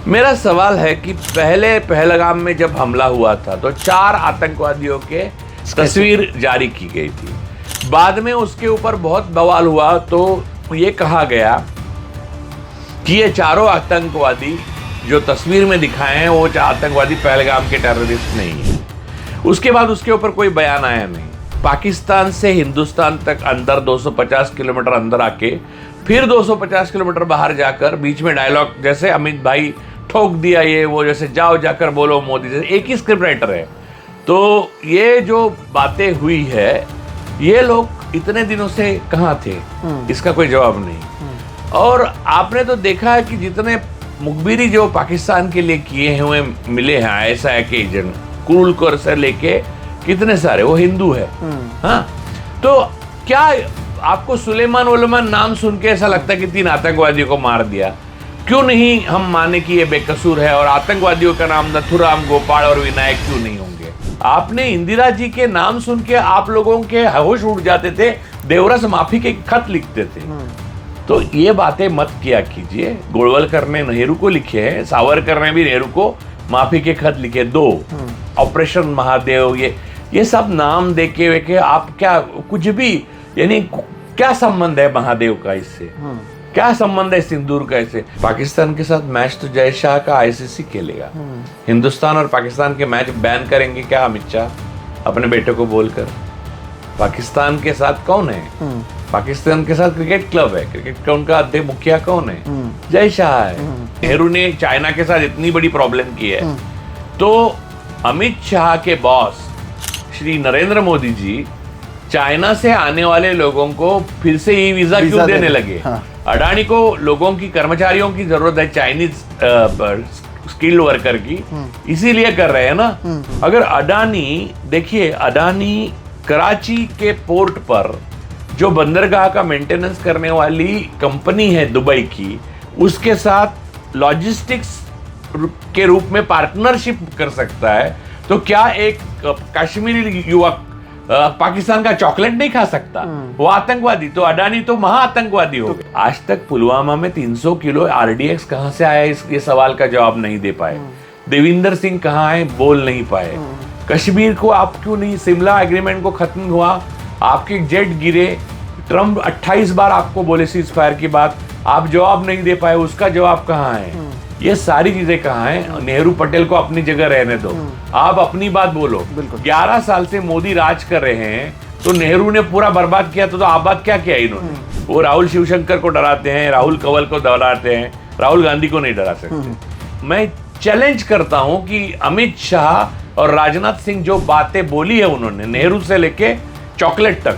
मेरा सवाल है कि पहले पहलगाम में जब हमला हुआ था तो 4 आतंकवादियों के तस्वीर जारी की गई थी। बाद में उसके ऊपर बहुत बवाल हुआ तो ये कहा गया कि ये चारों आतंकवादी जो तस्वीर में दिखाए हैं वो आतंकवादी पहलगाम के टेररिस्ट नहीं है। उसके बाद उसके ऊपर कोई बयान आया नहीं। पाकिस्तान से हिंदुस्तान तक अंदर 250 किलोमीटर अंदर आके फिर 250 किलोमीटर बाहर जाकर बीच में डायलॉग, जैसे अमित भाई ठोक दिया ये वो, जैसे जाओ जाकर बोलो मोदी, जैसे एक ही स्क्रिप्ट राइटर है। तो ये जो बातें हुई है, ये लोग इतने दिनों से कहाँ थे, इसका कोई जवाब नहीं। और आपने तो देखा है कि जितने मुखबिरी जो पाकिस्तान के लिए किए हुए मिले हैं ISI के एजेंट, कुलकर से लेके कितने सारे, वो हिंदू है। हाँ, तो क्या आपको सुलेमान नाम सुन के ऐसा लगता है कि 3 आतंकवादियों को मार दिया? क्यों नहीं हम माने कि ये बेकसूर है? और आतंकवादियों का नाम नथुराम, गोपाल और विनायक क्यों नहीं होंगे? आपने इंदिरा जी के नाम सुन के आप लोगों के होश उड़ जाते थे, देवरस माफी के खत लिखते थे। तो ये बातें मत किया कीजिए। गोलवलकर ने नेहरू को लिखे हैं, सावरकर ने भी नेहरू को माफी के खत लिखे 2। ऑपरेशन महादेव, ये सब नाम देके वेके आप क्या कुछ भी, यानी क्या संबंध है महादेव का इससे? क्या संबंध है सिंदूर का इससे? पाकिस्तान के साथ मैच तो जय शाह का ICC खेलेगा। हिंदुस्तान और पाकिस्तान के मैच बैन करेंगे क्या अमित शाह अपने बेटे को बोलकर? पाकिस्तान के साथ कौन है? पाकिस्तान के साथ क्रिकेट क्लब है, क्रिकेट का उनका अध्यक्ष मुखिया कौन है? जय शाह है। नेहरू ने चाइना के साथ इतनी बड़ी प्रॉब्लम की है, तो अमित शाह के बॉस श्री नरेंद्र मोदी जी चाइना से आने वाले लोगों को फिर से ई वीजा क्यों देने लगे? हाँ। अडानी को लोगों की, कर्मचारियों की जरूरत है, चाइनीज स्किल्ड वर्कर की, इसीलिए कर रहे हैं ना। अगर अडानी, देखिए अडानी कराची के पोर्ट पर जो बंदरगाह का मेंटेनेंस करने वाली कंपनी है दुबई की, उसके साथ लॉजिस्टिक्स के रूप में पार्टनरशिप कर सकता है, तो क्या एक कश्मीरी युवक पाकिस्तान का चॉकलेट नहीं खा सकता? वो आतंकवादी? तो अडानी तो महाआतंकवादी हो गए। आज तक पुलवामा में 300 किलो RDX कहां से आया, ये सवाल का जवाब नहीं दे पाए। देविंदर सिंह कहां है, बोल नहीं पाए। कश्मीर को आप क्यों नहीं, शिमला एग्रीमेंट को खत्म हुआ, आपके जेट गिरे, ट्रम्प 28 बार आपको बोले सीज फायर की बात, आप जवाब नहीं दे पाए, उसका जवाब कहाँ है? ये सारी चीजें कहाँ हैं? नेहरू पटेल को अपनी जगह रहने दो, आप अपनी बात बोलो। 11 साल से मोदी राज कर रहे हैं, तो नेहरू ने पूरा बर्बाद किया, तो आबाद क्या किया इन्होंने? वो राहुल शिवशंकर को डराते हैं, राहुल कंवल को डराते हैं, राहुल गांधी को नहीं डरा सकते। मैं चैलेंज करता हूं कि अमित शाह और राजनाथ सिंह जो बातें बोली है उन्होंने, नेहरू से लेके चॉकलेट तक,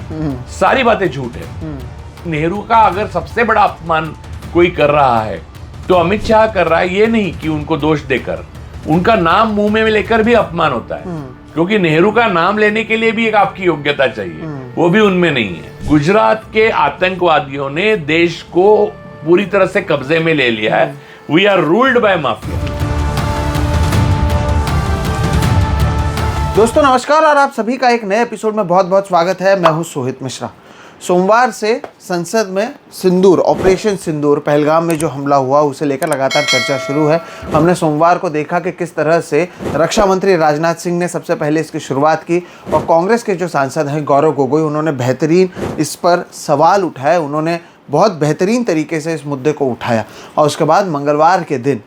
सारी बातें झूठ है। नेहरू का अगर सबसे बड़ा अपमान कोई कर रहा है तो अमित शाह कर रहा है। ये नहीं कि उनको दोष देकर, उनका नाम मुंह में लेकर भी अपमान होता है, क्योंकि नेहरू का नाम लेने के लिए भी एक आपकी योग्यता चाहिए, वो भी उनमें नहीं है। गुजरात के आतंकवादियों ने देश को पूरी तरह से कब्जे में ले लिया है। We are ruled by mafia. दोस्तों नमस्कार, और आप सभी का एक नए एपिसोड में बहुत बहुत स्वागत है। मैं हूं सोहित मिश्रा। सोमवार से संसद में सिंदूर, ऑपरेशन सिंदूर, पहलगाम में जो हमला हुआ उसे लेकर लगातार चर्चा शुरू है। हमने सोमवार को देखा कि किस तरह से रक्षा मंत्री राजनाथ सिंह ने सबसे पहले इसकी शुरुआत की, और कांग्रेस के जो सांसद हैं गौरव गोगोई, उन्होंने बेहतरीन इस पर सवाल उठाए, उन्होंने बहुत बेहतरीन तरीके से इस मुद्दे को उठाया। और उसके बाद मंगलवार के दिन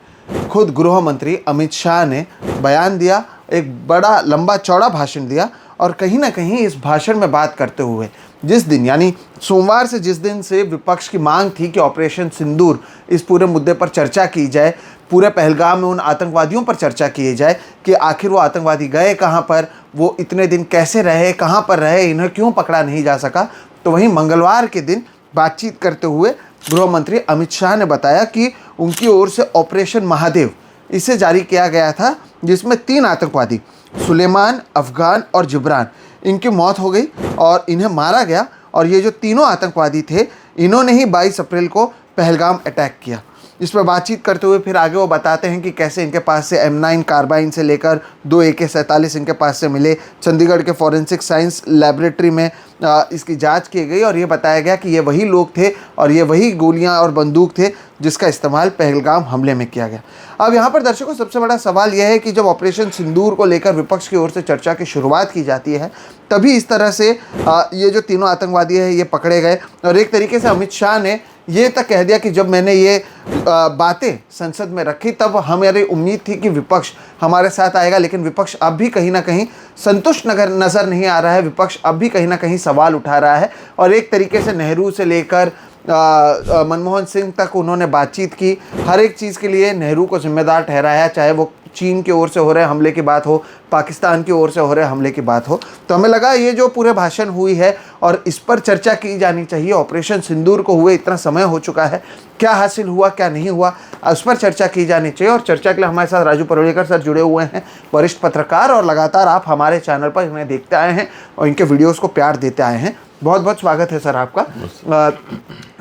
खुद गृह मंत्री अमित शाह ने बयान दिया, एक बड़ा लंबा चौड़ा भाषण दिया, और कहीं ना कहीं इस भाषण में बात करते हुए जिस दिन, यानी सोमवार से जिस दिन से विपक्ष की मांग थी कि ऑपरेशन सिंदूर, इस पूरे मुद्दे पर चर्चा की जाए, पूरे पहलगाम में उन आतंकवादियों पर चर्चा की जाए कि आखिर वो आतंकवादी गए कहाँ पर, वो इतने दिन कैसे रहे, कहाँ पर रहे, इन्हें क्यों पकड़ा नहीं जा सका। तो वहीं मंगलवार के दिन बातचीत करते हुए गृह मंत्री अमित शाह ने बताया कि उनकी ओर से ऑपरेशन महादेव इसे जारी किया गया था, जिसमें 3 आतंकवादी, सुलेमान, अफगान और जिब्रान, इनकी मौत हो गई और इन्हें मारा गया। और ये जो तीनों आतंकवादी थे, इन्होंने ही 22 अप्रैल को पहलगाम अटैक किया। इस पर बातचीत करते हुए फिर आगे वो बताते हैं कि कैसे इनके पास से M9 कार्बाइन से लेकर 2 AK-47 इनके पास से मिले। चंडीगढ़ के फॉरेंसिक साइंस लैबोरेटरी में इसकी जांच की गई और ये बताया गया कि ये वही लोग थे और ये वही गोलियां और बंदूक थे जिसका इस्तेमाल पहलगाम हमले में किया गया। अब यहाँ पर दर्शकों सबसे बड़ा सवाल यह है कि जब ऑपरेशन सिंदूर को लेकर विपक्ष की ओर से चर्चा की शुरुआत की जाती है तभी इस तरह से ये जो तीनों आतंकवादी हैं ये पकड़े गए और एक तरीके से अमित शाह ने ये तक कह दिया कि जब मैंने ये बातें संसद में रखी तब हमारी उम्मीद थी कि विपक्ष हमारे साथ आएगा, लेकिन विपक्ष अब भी कहीं ना कहीं संतुष्ट नज़र नहीं आ रहा है। विपक्ष अब भी कहीं ना कहीं सवाल उठा रहा है और एक तरीके से नेहरू से लेकर मनमोहन सिंह तक उन्होंने बातचीत की। हर एक चीज़ के लिए नेहरू को जिम्मेदार ठहराया, चाहे वो चीन की ओर से हो रहे हमले की बात हो, पाकिस्तान की ओर से हो रहे हमले की बात हो। तो हमें लगा ये जो पूरे भाषण हुई है और इस पर चर्चा की जानी चाहिए। ऑपरेशन सिंदूर को हुए इतना समय हो चुका है, क्या हासिल हुआ क्या नहीं हुआ, उस पर चर्चा की जानी चाहिए। और चर्चा के लिए हमारे साथ राजू परोलेकर सर जुड़े हुए हैं, वरिष्ठ पत्रकार, और लगातार आप हमारे चैनल पर इन्हें देखते आए हैं और इनके वीडियोज़ को प्यार देते आए हैं। बहुत बहुत स्वागत है सर आपका।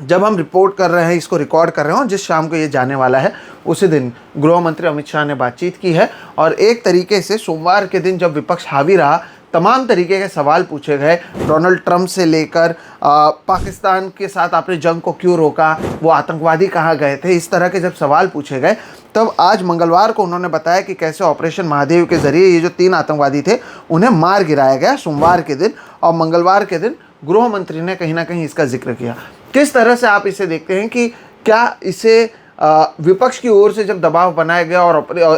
जब हम रिपोर्ट कर रहे हैं, इसको रिकॉर्ड कर रहे हैं, जिस शाम को ये जाने वाला है उसी दिन गृह मंत्री अमित शाह ने बातचीत की है और एक तरीके से सोमवार के दिन जब विपक्ष हावी रहा, तमाम तरीके के सवाल पूछे गए। डोनाल्ड ट्रंप से लेकर पाकिस्तान के साथ आपने जंग को क्यों रोका, वो आतंकवादी कहाँ गए थे, इस तरह के जब सवाल पूछे गए तब आज मंगलवार को उन्होंने बताया कि कैसे ऑपरेशन महादेव के जरिए ये जो 3 आतंकवादी थे उन्हें मार गिराया गया सोमवार के दिन। और मंगलवार के दिन गृह मंत्री ने कहीं ना कहीं इसका जिक्र किया। किस तरह से आप इसे देखते हैं कि क्या इसे विपक्ष की ओर से जब दबाव बनाया गया और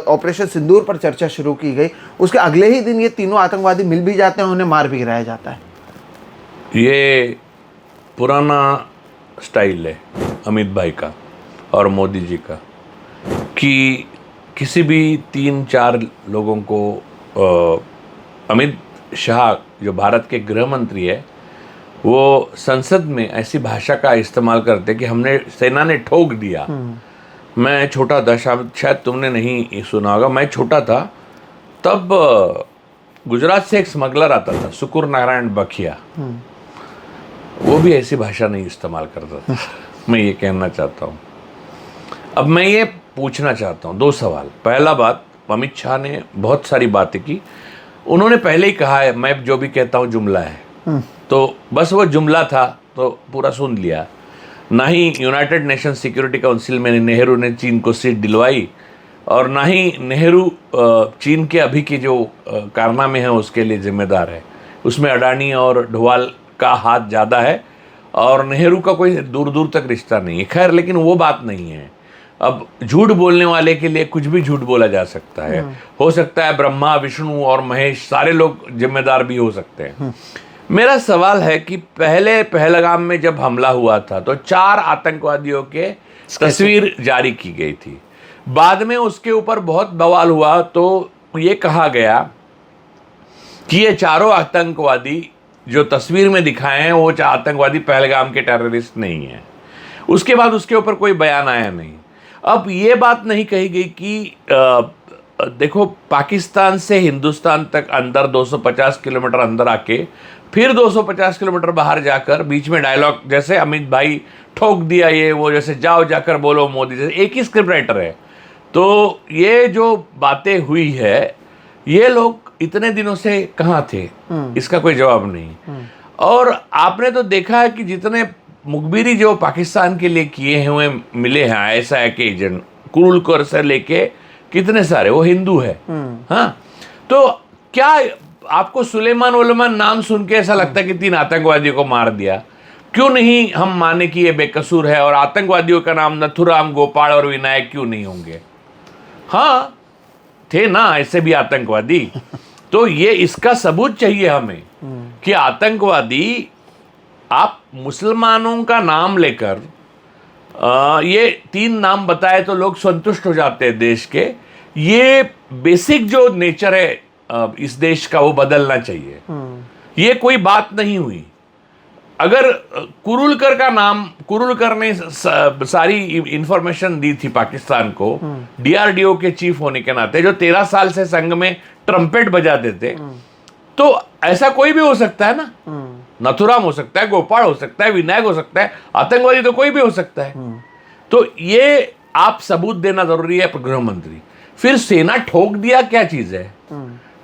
ऑपरेशन सिंदूर पर चर्चा शुरू की गई, उसके अगले ही दिन ये तीनों आतंकवादी मिल भी जाते हैं, उन्हें मार भी गिराया जाता है? ये पुराना स्टाइल है अमित भाई का और मोदी जी का कि किसी भी 3-4 लोगों को अमित शाह जो भारत के गृह मंत्री है वो संसद में ऐसी भाषा का इस्तेमाल करते कि हमने सेना ने ठोक दिया। मैं छोटा था, शायद तुमने नहीं सुना होगा, मैं छोटा था तब गुजरात से एक स्मगलर आता था, सुकुर नारायण बखिया, वो भी ऐसी भाषा नहीं इस्तेमाल करता था। मैं ये कहना चाहता हूँ। अब मैं ये पूछना चाहता हूँ 2 सवाल। पहला बात, अमित शाह ने बहुत सारी बातें की, उन्होंने पहले ही कहा है मैं जो भी कहता हूँ जुमला है, तो बस वो जुमला था तो पूरा सुन लिया। ना ही यूनाइटेड नेशन सिक्योरिटी काउंसिल में नेहरू ने चीन को सीट दिलवाई और ना ही नेहरू चीन के अभी के जो कारनामे हैं उसके लिए जिम्मेदार है। उसमें अडानी और डोवाल का हाथ ज़्यादा है और नेहरू का कोई दूर दूर तक रिश्ता नहीं है। खैर, लेकिन वो बात नहीं है। अब झूठ बोलने वाले के लिए कुछ भी झूठ बोला जा सकता है। हो सकता है ब्रह्मा, विष्णु और महेश सारे लोग जिम्मेदार भी हो सकते हैं। मेरा सवाल है कि पहले पहलगाम में जब हमला हुआ था तो 4 आतंकवादियों के तस्वीर जारी की गई थी। बाद में उसके ऊपर बहुत बवाल हुआ तो ये कहा गया कि ये चारों आतंकवादी जो तस्वीर में दिखाए हैं वो आतंकवादी पहलगाम के टेररिस्ट नहीं हैं। उसके बाद उसके ऊपर कोई बयान आया नहीं। अब ये बात नहीं कही गई कि देखो, पाकिस्तान से हिंदुस्तान तक अंदर 250 किलोमीटर अंदर आके फिर 250 किलोमीटर बाहर जाकर बीच में डायलॉग, जैसे अमित भाई ठोक दिया ये वो, जैसे जाओ जाकर बोलो मोदी, जैसे एक ही स्क्रिप्ट राइटर है। तो ये जो बातें हुई है, ये लोग इतने दिनों से कहाँ थे, इसका कोई जवाब नहीं। और आपने तो देखा है कि जितने मुखबिरी जो पाकिस्तान के लिए किए हुए मिले हैं ISI के एजेंट, कुरुलकर से लेके कितने सारे, वो हिंदू है। हाँ, तो क्या आपको सुलेमान नाम सुन के ऐसा लगता है कि 3 आतंकवादियों को मार दिया? क्यों नहीं हम माने कि ये बेकसूर है? और आतंकवादियों का नाम नथुराम, गोपाल और विनायक क्यों नहीं होंगे? हाँ, थे ना ऐसे भी आतंकवादी। तो ये इसका सबूत चाहिए हमें कि आतंकवादी, आप मुसलमानों का नाम लेकर ये 3 नाम बताए तो लोग संतुष्ट हो जाते हैं देश के। ये बेसिक जो नेचर है इस देश का, वो बदलना चाहिए। ये कोई बात नहीं हुई। अगर कुरुलकर का नाम, कुरुलकर ने सारी इंफॉर्मेशन दी थी पाकिस्तान को DRDO के चीफ होने के नाते, जो 13 साल से संघ में ट्रम्पेट बजाते थे, तो ऐसा कोई भी हो सकता है ना। नथुराम हो सकता है, गोपाल हो सकता है, विनायक हो सकता है, आतंकवादी तो कोई भी हो सकता है। तो ये आप सबूत देना जरूरी है गृह मंत्री। फिर सेना ठोक दिया क्या चीज है?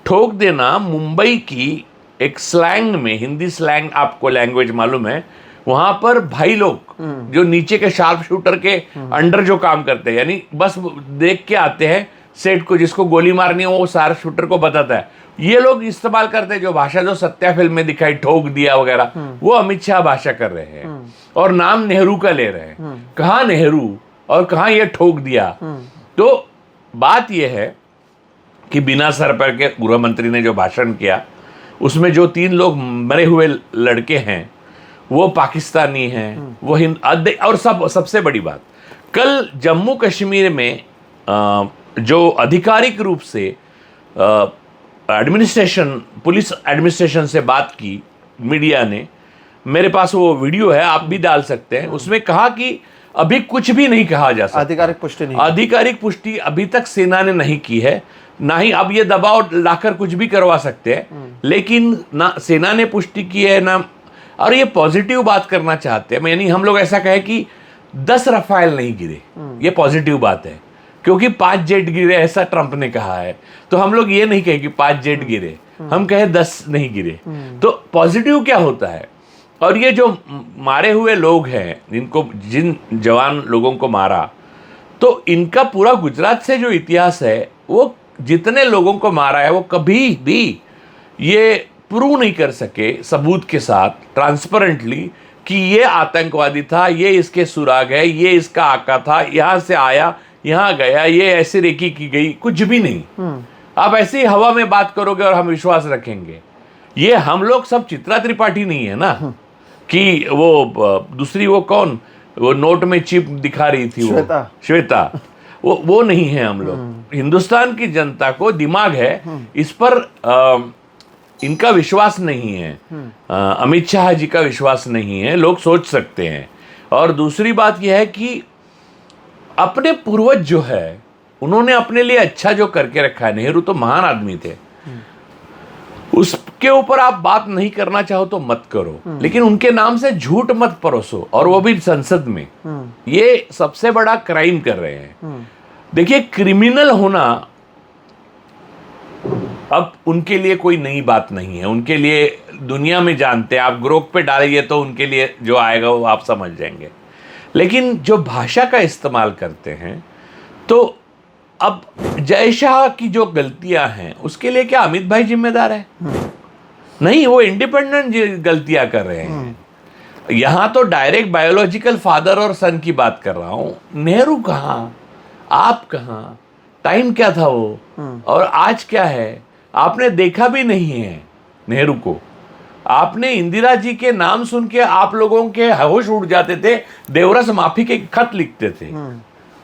ठोक देना मुंबई की एक स्लैंग में, हिंदी स्लैंग आपको लैंग्वेज मालूम है, वहां पर भाई लोग जो नीचे के शार्प शूटर के अंडर जो काम करते हैं, यानी बस देख के आते हैं सेट को, जिसको गोली मारनी है वो शार्प शूटर को बताता है, ये लोग इस्तेमाल करते हैं जो भाषा जो सत्या फिल्म में दिखाई, ठोक दिया वगैरह, वो अमित शाह भाषा कर रहे हैं और नाम नेहरू का ले रहे हैं। कहाँ नेहरू और कहाँ ये ठोक दिया? तो बात यह है कि बिना सर पर के गृह मंत्री ने जो भाषण किया उसमें जो 3 लोग मरे हुए लड़के हैं वो पाकिस्तानी हैं, वो और सबसे बड़ी बात, कल जम्मू कश्मीर में जो आधिकारिक रूप से एडमिनिस्ट्रेशन, पुलिस एडमिनिस्ट्रेशन से बात की मीडिया ने, मेरे पास वो वीडियो है, आप भी डाल सकते हैं, उसमें कहा कि अभी कुछ भी नहीं कहा जा सकता। आधिकारिक पुष्टि अभी तक सेना ने नहीं की है, ना ही अब ये दबाव लाकर कुछ भी करवा सकते हैं, लेकिन ना सेना ने पुष्टि की है ना। और ये पॉजिटिव बात करना चाहते हैं, यानी हम लोग ऐसा कहें कि 10 रफाल नहीं गिरे, ये पॉजिटिव बात है, क्योंकि 5 जेट गिरे ऐसा ट्रंप ने कहा है। तो हम लोग ये नहीं कहें कि 5 जेट गिरे, हम कहें 10 नहीं गिरे। तो पॉजिटिव क्या होता है? और ये जो मारे हुए लोग हैं, जिन जवान लोगों को मारा, तो इनका पूरा गुजरात से जो इतिहास है, वो जितने लोगों को मारा है वो कभी भी ये प्रूव नहीं कर सके सबूत के साथ, ट्रांसपेरेंटली, कि ये आतंकवादी था, ये इसके सुराग है, ये इसका आका था, यहाँ से आया, यहाँ गया, ये ऐसे रेकी की गई, कुछ भी नहीं। आप ऐसे ही हवा में बात करोगे और हम विश्वास रखेंगे? ये हम लोग सब चित्रा त्रिपाठी नहीं है ना, कि वो दूसरी वो कौन, वो नोट में चिप दिखा रही थी, वो श्वेता, वो नहीं है हम लोग। हिंदुस्तान की जनता को दिमाग है, इस पर इनका विश्वास नहीं है, अमित शाह जी का विश्वास नहीं है, लोग सोच सकते हैं। और दूसरी बात यह है कि अपने पूर्वज जो है उन्होंने अपने लिए अच्छा जो करके रखा है, नेहरू तो महान आदमी थे, उसके ऊपर आप बात नहीं करना चाहो तो मत करो, लेकिन उनके नाम से झूठ मत परोसो, और वो भी संसद में। ये सबसे बड़ा क्राइम कर रहे हैं। देखिए, क्रिमिनल होना अब उनके लिए कोई नई बात नहीं है, उनके लिए दुनिया में जानते हैं, आप ग्रोक पे डालिए तो उनके लिए जो आएगा वो आप समझ जाएंगे। लेकिन जो भाषा का इस्तेमाल करते हैं, तो अब जय शाह की जो गलतियां हैं उसके लिए क्या अमित भाई जिम्मेदार है? नहीं, वो इंडिपेंडेंट गलतियां कर रहे हैं। यहां तो डायरेक्ट बायोलॉजिकल फादर और सन की बात कर रहा हूं। नेहरू कहाँ, आप कहाँ, टाइम क्या था वो, और आज क्या है? आपने देखा भी नहीं है नेहरू को। आपने इंदिरा जी के नाम सुन के आप लोगों के होश उड़ जाते थे, देवरस माफी के खत लिखते थे।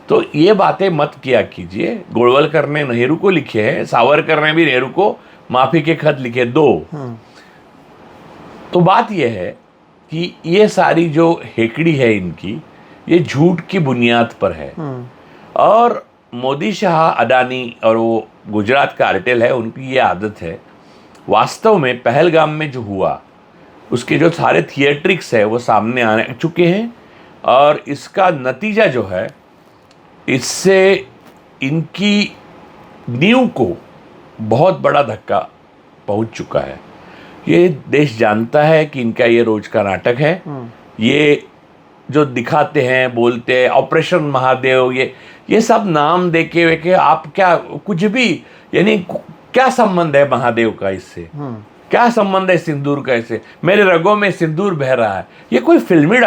तो ये बातें मत किया कीजिए। गोलवलकर ने नेहरू को लिखे हैं, सावरकर ने भी नेहरू को माफी के खत लिखे 2। तो बात यह है कि ये सारी जो हेकड़ी है इनकी, ये झूठ की बुनियाद पर है। और मोदी, शाह, अडानी और वो गुजरात का आर्टेल है, उनकी ये आदत है। वास्तव में पहलगाम में जो हुआ उसके जो सारे थिएट्रिक्स है वो सामने आने चुके हैं, और इसका नतीजा जो है, इससे इनकी नींव को बहुत बड़ा धक्का पहुंच चुका है। ये देश जानता है कि इनका ये रोज का नाटक है। ये जो दिखाते हैं, बोलते हैं ऑपरेशन महादेव, ये सब नाम देके वेके आप क्या कुछ भी, यानी क्या संबंध है महादेव का इससे? क्या संबंध है सिंदूर का इससे? मेरे रगों में सिंदूर बह रहा है, ये कोई फिल्मी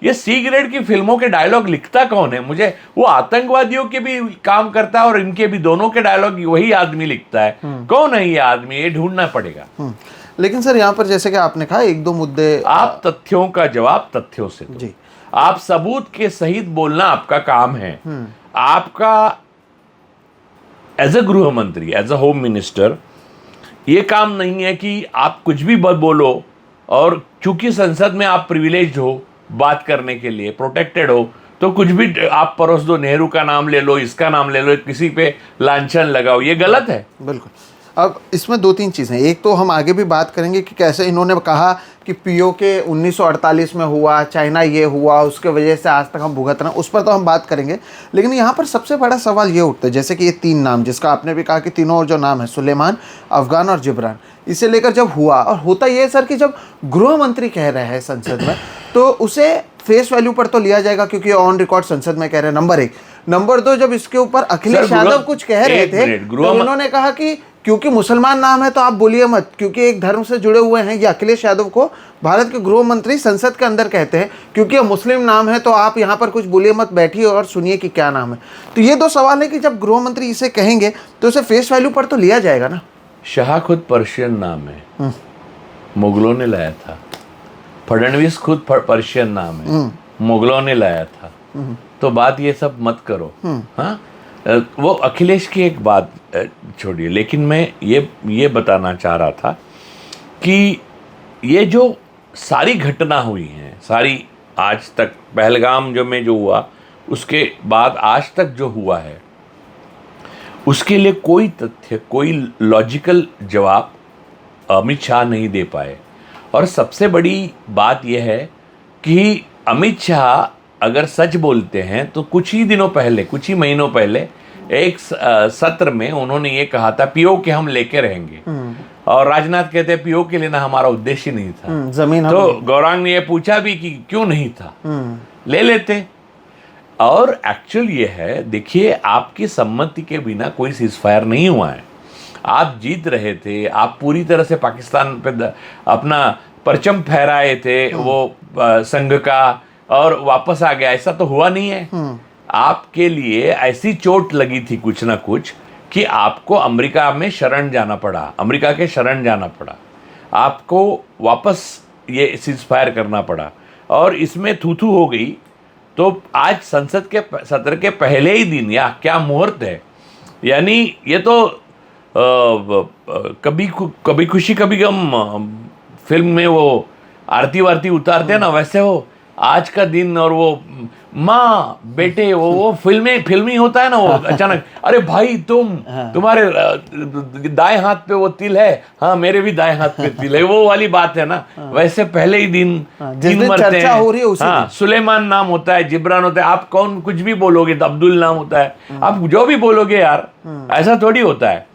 ये सी ग्रेड की फिल्मों के डायलॉग लिखता कौन है? मुझे वो आतंकवादियों के भी काम करता है और इनके भी, दोनों के डायलॉग वही आदमी लिखता है। कौन है ये आदमी? ये ढूंढना पड़ेगा। लेकिन सर, यहाँ पर जैसे कि आपने कहा, 1-2 मुद्दे, आप तथ्यों का जवाब तथ्यों से दो। जी, आप सबूत के सहित बोलना आपका काम है। आपका एज ए गृह मंत्री, एज ए होम मिनिस्टर, ये काम नहीं है कि आप कुछ भी बोलो, और चूंकि संसद में आप प्रिविलेज्ड हो बात करने के लिए, प्रोटेक्टेड हो, तो कुछ भी आप परोस दो, नेहरू का नाम ले लो, इसका नाम ले लो, किसी पे लांछन लगाओ, ये गलत है। बिल्कुल। अब इसमें दो तीन चीज़ें, एक तो हम आगे भी बात करेंगे कि कैसे इन्होंने कहा कि पीओके 1948 में हुआ, चाइना ये हुआ, उसके वजह से आज तक हम भुगत रहे हैं, उस पर तो हम बात करेंगे। लेकिन यहाँ पर सबसे बड़ा सवाल ये उठता है, जैसे कि ये 3 नाम जिसका आपने भी कहा कि तीनों जो नाम है सुलेमान, अफगान और जिब्रान, इसे लेकर जब हुआ, और होता ये है सर कि जब गृह मंत्री कह रहे हैं संसद में तो उसे फेस वैल्यू पर तो लिया जाएगा क्योंकि ऑन रिकॉर्ड संसद में कह रहे हैं, नंबर 1। नंबर 2, जब इसके ऊपर अखिलेश यादव कुछ कह रहे थे तो उन्होंने कहा कि क्योंकि मुसलमान नाम है तो आप बोलिए मत, क्योंकि एक धर्म से जुड़े हुए हैं। ये अखिलेश यादव को भारत के गृह मंत्री संसद के अंदर कहते हैं क्योंकि ये मुस्लिम नाम है तो आप यहाँ पर कुछ बोलिए मत, बैठिए और सुनिए कि क्या नाम है। तो ये 2 सवाल है कि जब गृह मंत्री इसे कहेंगे तो उसे फेस वैल्यू पर तो लिया जाएगा ना। शाह खुद पर्शियन नाम है, मुगलों ने लाया था। फडणवीस खुद पर्शियन नाम है, मुगलों ने लाया था। तो बात ये सब मत करो। हाँ, वो अखिलेश की एक बात छोड़िए, लेकिन मैं ये बताना चाह रहा था कि ये जो सारी घटना हुई हैं, सारी आज तक पहलगाम जो हुआ उसके बाद आज तक जो हुआ है, उसके लिए कोई तथ्य, कोई लॉजिकल जवाब अमित शाह नहीं दे पाए। और सबसे बड़ी बात यह है कि अमित शाह अगर सच बोलते हैं तो कुछ ही दिनों पहले, कुछ ही महीनों पहले एक सत्र में उन्होंने ये कहा था पीओके हम लेके रहेंगे, और राजनाथ कहते हैं पीओके लेना हमारा उद्देश्य नहीं था। जमीन तो गौरांग ने ये पूछा भी कि क्यों नहीं था, ले लेते। और एक्चुअल ये है, देखिए, आपकी सम्मति के बिना कोई सीजफायर नहीं हुआ है। आप जीत रहे थे, आप पूरी तरह से पाकिस्तान पे अपना परचम फहराए थे वो संघ का, और वापस आ गया, ऐसा तो हुआ नहीं है। आपके लिए ऐसी चोट लगी थी कुछ ना कुछ कि आपको अमेरिका में शरण जाना पड़ा, अमेरिका के शरण जाना पड़ा, आपको वापस ये सीजफायर करना पड़ा, और इसमें थू हो गई। तो आज संसद के सत्र के पहले ही दिन, या क्या मुहूर्त है, यानी ये तो कभी खुशी कभी गम फिल्म में वो आरती वारती उतारते हैं ना, वैसे हो आज का दिन। और वो माँ बेटे, वो फिल्मी होता है ना, वो अचानक अरे भाई तुम्हारे दाएं हाथ पे वो तिल है, हाँ मेरे भी दाएं हाथ पे तिल है, वो वाली बात है ना। वैसे पहले ही दिन 3 मरते हैं। हाँ, सुलेमान नाम होता है, जिब्रान होता है, आप कौन कुछ भी बोलोगे तो अब्दुल नाम होता है, आप जो भी बोलोगे यार, ऐसा थोड़ी होता है।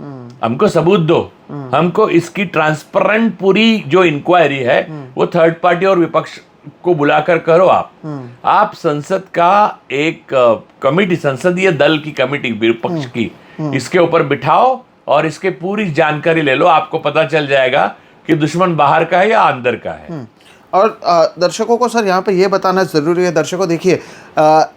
हमको सबूत दो, हमको इसकी ट्रांसपेरेंट पूरी जो इंक्वायरी है वो थर्ड पार्टी और विपक्ष को बुलाकर करो। आप संसद का एक कमेटी, संसदीय दल की कमेटी विपक्ष की, इसके ऊपर बिठाओ और इसके पूरी जानकारी ले लो, आपको पता चल जाएगा कि दुश्मन बाहर का है या अंदर का है। और दर्शकों को सर यहाँ पे ये बताना ज़रूरी है, दर्शकों देखिए,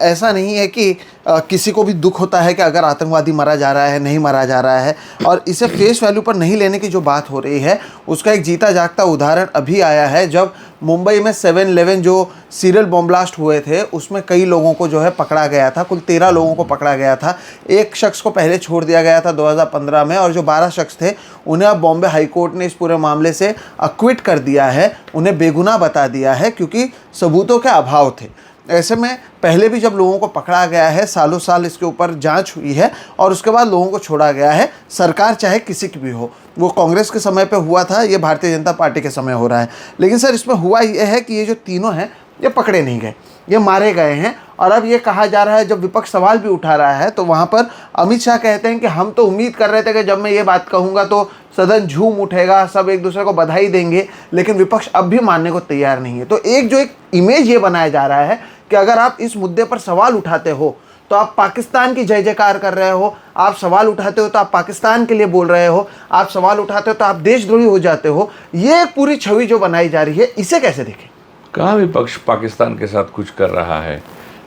ऐसा नहीं है कि किसी को भी दुख होता है कि अगर आतंकवादी मारा जा रहा है, नहीं मारा जा रहा है, और इसे फेस वैल्यू पर नहीं लेने की जो बात हो रही है उसका एक जीता जागता उदाहरण अभी आया है, जब मुंबई में 7/11 जो सीरियल बॉम्ब ब्लास्ट हुए थे उसमें कई लोगों को जो है पकड़ा गया था, कुल 13 लोगों को पकड़ा गया था। एक शख्स को पहले छोड़ दिया गया था 2015 में, और जो 12 शख्स थे उन्हें अब बॉम्बे हाई कोर्ट ने इस पूरे मामले से अक्विट कर दिया है, उन्हें बेगुनाह बता दिया है क्योंकि सबूतों के अभाव थे। ऐसे में पहले भी जब लोगों को पकड़ा गया है, सालों साल इसके ऊपर जांच हुई है और उसके बाद लोगों को छोड़ा गया है, सरकार चाहे किसी की भी हो। वो कांग्रेस के समय पे हुआ था, ये भारतीय जनता पार्टी के समय हो रहा है। लेकिन सर इसमें हुआ ये है कि ये जो तीनों हैं ये पकड़े नहीं गए, ये मारे गए हैं। और अब ये कहा जा रहा है, जब विपक्ष सवाल भी उठा रहा है तो वहाँ पर अमित शाह कहते हैं कि हम तो उम्मीद कर रहे थे कि जब मैं ये बात कहूँगा तो सदन झूम उठेगा, सब एक दूसरे को बधाई देंगे, लेकिन विपक्ष अब भी मानने को तैयार नहीं है। तो एक इमेज ये बनाया जा रहा है कि अगर आप इस मुद्दे पर सवाल उठाते हो तो आप पाकिस्तान की जय जयकार कर रहे हो, आप सवाल उठाते हो तो आप पाकिस्तान के लिए बोल रहे हो, आप सवाल उठाते हो तो आप देशद्रोही हो जाते हो। ये एक पूरी छवि जो बनाई जा रही है, इसे कैसे देखें? कहाँ विपक्ष पाकिस्तान के साथ कुछ कर रहा है?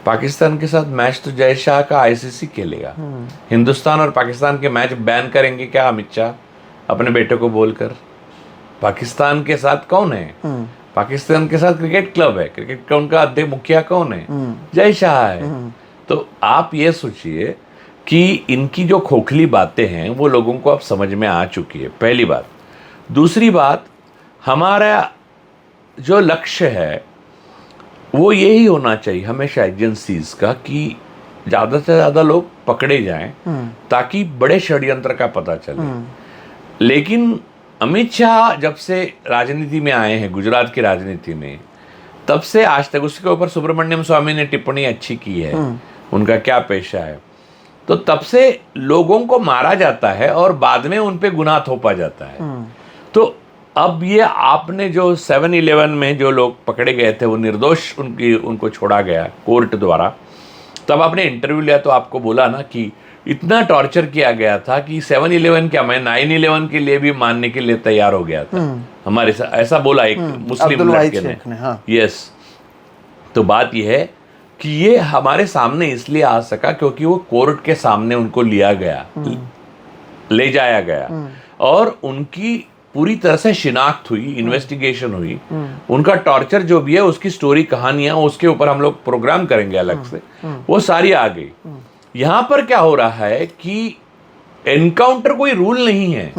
पाकिस्तान के साथ मैच तो जय शाह का आईसीसी खेलेगा। हिंदुस्तान और पाकिस्तान के मैच बैन करेंगे क्या अमित शाह अपने बेटे को बोलकर? पाकिस्तान के साथ कौन है? पाकिस्तान के साथ क्रिकेट क्लब है, क्रिकेट का उनका अध्यक्ष मुखिया कौन है? जय शाह है। तो आप ये सोचिए कि इनकी जो खोखली बातें हैं वो लोगों को अब समझ में आ चुकी है, पहली बात। दूसरी बात, हमारा जो लक्ष्य है वो यही होना चाहिए हमेशा एजेंसीज का कि ज़्यादा से ज़्यादा लोग पकड़े जाएं ताकि बड़े षड्यंत्र का पता चले। लेकिन अमित शाह जब से राजनीति में आए हैं, गुजरात की राजनीति में, तब से आज तक उसके ऊपर सुब्रमण्यम स्वामी ने टिप्पणी अच्छी की है, उनका क्या पेशा है, तो तब से लोगों को मारा जाता है और बाद में उन पे गुनाह थोपा जाता है। तो अब ये आपने जो 7-11 में जो लोग पकड़े गए थे वो निर्दोष उनको छोड़ा गया कोर्ट द्वारा, तब आपने इंटरव्यू लिया तो आपको बोला ना कि इतना टॉर्चर किया गया था कि 7-11 क्या, मैं 9/11 के लिए भी मानने के लिए तैयार हो गया था हमारे साथ, ऐसा बोला एक मुस्लिम लड़के ने। हाँ। यस, तो बात यह है कि ये हमारे सामने इसलिए आ सका क्योंकि वो कोर्ट के सामने उनको लिया गया, ले जाया गया और उनकी पूरी तरह से शिनाख्त हुई, इन्वेस्टिगेशन हुई, उनका टॉर्चर जो भी है, उसकी स्टोरी, कहानियां, उसके ऊपर हम लोग प्रोग्राम करेंगे अलग से, वो सारी आ गई। यहां पर क्या हो रहा है कि एनकाउंटर कोई रूल नहीं है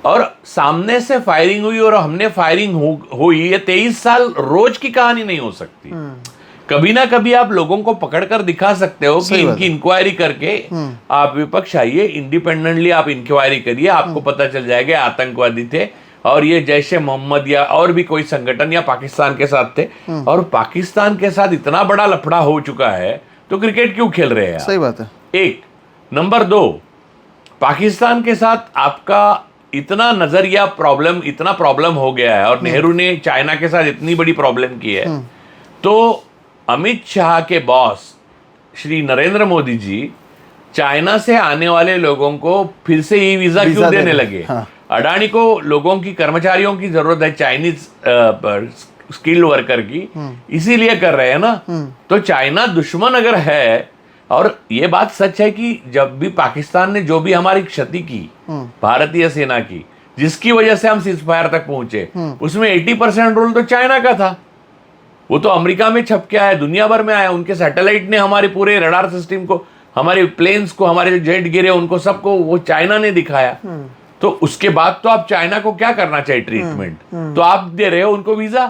और सामने से फायरिंग हुई और हमने फायरिंग हुई, ये 23 साल रोज की कहानी नहीं हो सकती। कभी ना कभी आप लोगों को पकड़कर दिखा सकते हो कि इनकी इंक्वायरी करके आप विपक्ष आइए, इंडिपेंडेंटली आप इंक्वायरी करिए, आपको पता चल जाएगा आतंकवादी थे और ये जैश ए मोहम्मद या और भी कोई संगठन या पाकिस्तान के साथ थे। और पाकिस्तान के साथ इतना बड़ा लफड़ा हो चुका है तो क्रिकेट क्यों खेल रहे हैं? सही बात है। एक नंबर 2, पाकिस्तान के साथ आपका इतना नजरिया प्रॉब्लम, इतना प्रॉब्लम हो गया है और नेहरू ने चाइना के साथ इतनी बड़ी प्रॉब्लम की है, तो अमित शाह के बॉस श्री नरेंद्र मोदी जी चाइना से आने वाले लोगों को फिर से ई वीजा क्यों देने लगे? हाँ। अडानी को लोगों की, कर्मचारियों की जरूरत है, चाइनीज स्किल्ड वर्कर की, इसीलिए कर रहे हैं ना। तो चाइना दुश्मन अगर है, और ये बात सच है कि जब भी पाकिस्तान ने जो भी हमारी क्षति की भारतीय सेना की, जिसकी वजह से हम सीज फायर तक पहुंचे, उसमें 80% रोल तो चाइना का था। वो तो अमेरिका में छप के आया, दुनिया भर में आया, उनके सैटेलाइट ने हमारे पूरे रडार सिस्टम को, हमारे प्लेन्स को, हमारे जो जेट गिरे उनको सबको वो चाइना ने दिखाया। तो उसके बाद तो आप चाइना को क्या करना चाहिए ट्रीटमेंट, तो आप दे रहे हो उनको वीजा,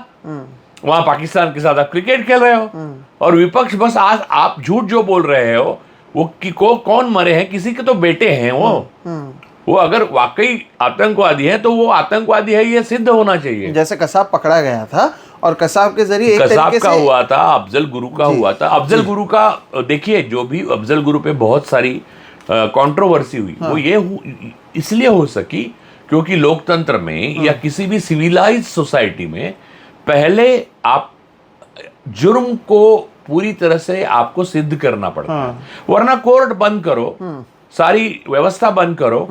वहां पाकिस्तान के साथ आप क्रिकेट खेल रहे हो। और विपक्ष बस आज आप झूठ जो बोल रहे हो वो कि कौन मरे हैं, किसी के तो बेटे हैं वो अगर वाकई आतंकवादी है तो वो आतंकवादी है, ये सिद्ध होना चाहिए। जैसे कसाब पकड़ा गया था और कसाब के जरिए एक कसाब का से... हुआ था, अफजल गुरु का हुआ था। अफजल गुरु का देखिए, जो भी अफजल गुरु पे बहुत सारी कंट्रोवर्सी हुई, वो ये इसलिए हो सकी क्योंकि लोकतंत्र में या किसी भी सिविलाइज सोसाइटी में पहले आप जुर्म को पूरी तरह से आपको सिद्ध करना पड़ता है, वरना कोर्ट बंद करो, सारी व्यवस्था बंद करो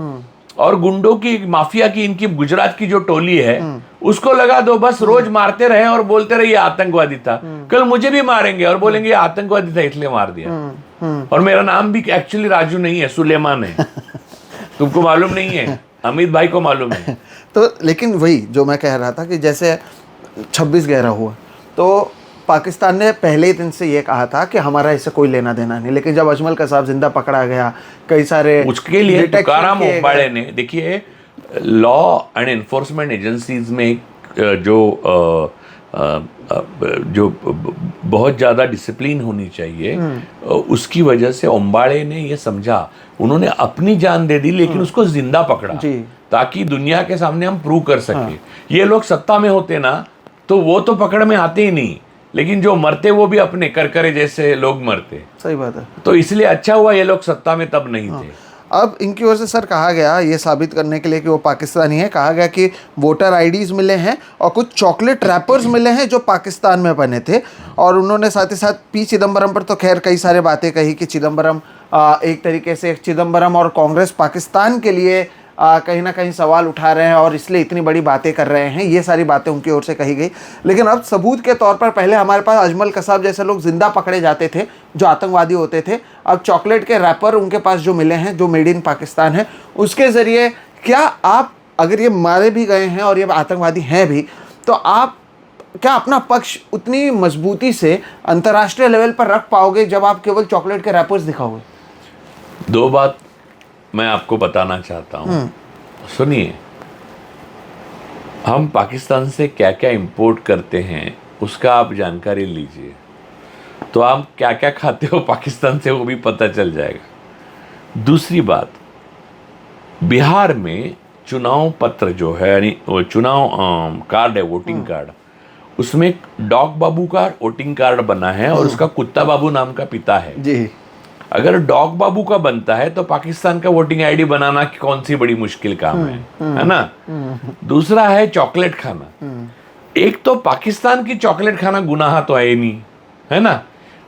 और गुंडों की, माफिया की, इनकी गुजरात की जो टोली है उसको लगा दो, बस रोज मारते रहे और बोलते रहे ये आतंकवादी था, कल मुझे भी मारेंगे और बोलेंगे ये आतंकवादी था इसलिए मार दिया। और मेरा नाम भी एक्चुअली राजू नहीं है, सुलेमान है। तुमको मालूम नहीं है, अमित भाई को मालूम है। तो लेकिन वही जो मैं कह रहा था कि जैसे 26/11 हुआ तो पाकिस्तान ने पहले ही दिन से ये कहा था कि हमारा इससे कोई लेना देना नहीं, लेकिन जब अजमल कसाब जिंदा पकड़ा गया, कई सारे उसके लिए तुकाराम ओंबाड़े ने, देखिए लॉ एंड एनफोर्समेंट एजेंसीज में जो बहुत ज़्यादा डिसिप्लिन होनी चाहिए, उसकी वजह से ओंबाड़े ने ये समझा, उन्होंने अपनी जान दे दी लेकिन उसको जिंदा पकड़ा ताकि दुनिया के सामने हम प्रूव कर सके। ये लोग सत्ता में होते ना तो वो तो पकड़ में आते ही नहीं, लेकिन जो मरते वो भी अपने करकरे जैसे लोग मरते। सही बात है। तो इसलिए अच्छा हुआ ये लोग सत्ता में तब नहीं थे। अब इनकी ओर से सर कहा गया, ये साबित करने के लिए कि वो पाकिस्तानी है, कहा गया कि वोटर आईडीज मिले हैं और कुछ चॉकलेट रैपर्स मिले हैं जो पाकिस्तान में बने थे। और उन्होंने साथ ही साथ पी चिदम्बरम पर तो खैर कई सारे बातें कही कि चिदम्बरम एक तरीके से चिदम्बरम और कांग्रेस पाकिस्तान के लिए कहीं ना कहीं सवाल उठा रहे हैं और इसलिए इतनी बड़ी बातें कर रहे हैं। ये सारी बातें उनकी ओर से कही गई। लेकिन अब सबूत के तौर पर पहले हमारे पास अजमल कसाब जैसे लोग जिंदा पकड़े जाते थे जो आतंकवादी होते थे, अब चॉकलेट के रैपर उनके पास जो मिले हैं जो मेड इन पाकिस्तान है, उसके ज़रिए क्या आप, अगर ये मारे भी गए हैं और ये आतंकवादी हैं भी, तो आप क्या अपना पक्ष उतनी मजबूती से अंतर्राष्ट्रीय लेवल पर रख पाओगे जब आप केवल चॉकलेट के रैपर्स दिखाओगे? दो बात मैं आपको बताना चाहता हूँ, सुनिए। हम पाकिस्तान से क्या क्या इंपोर्ट करते हैं उसका आप जानकारी लीजिए, तो आप क्या क्या खाते हो पाकिस्तान से वो भी पता चल जाएगा। दूसरी बात, बिहार में चुनाव पत्र जो है, यानी वो चुनाव कार्ड है, वोटिंग कार्ड, उसमें एक डॉग बाबू का वोटिंग कार्ड बना है और उसका कुत्ता बाबू नाम का पिता है जी। अगर डॉग बाबू का बनता है तो पाकिस्तान का वोटिंग आईडी बनाना कौन सी बड़ी मुश्किल काम है ना। दूसरा है चॉकलेट खाना। एक तो पाकिस्तान की चॉकलेट खाना गुनाह तो है नहीं, है ना,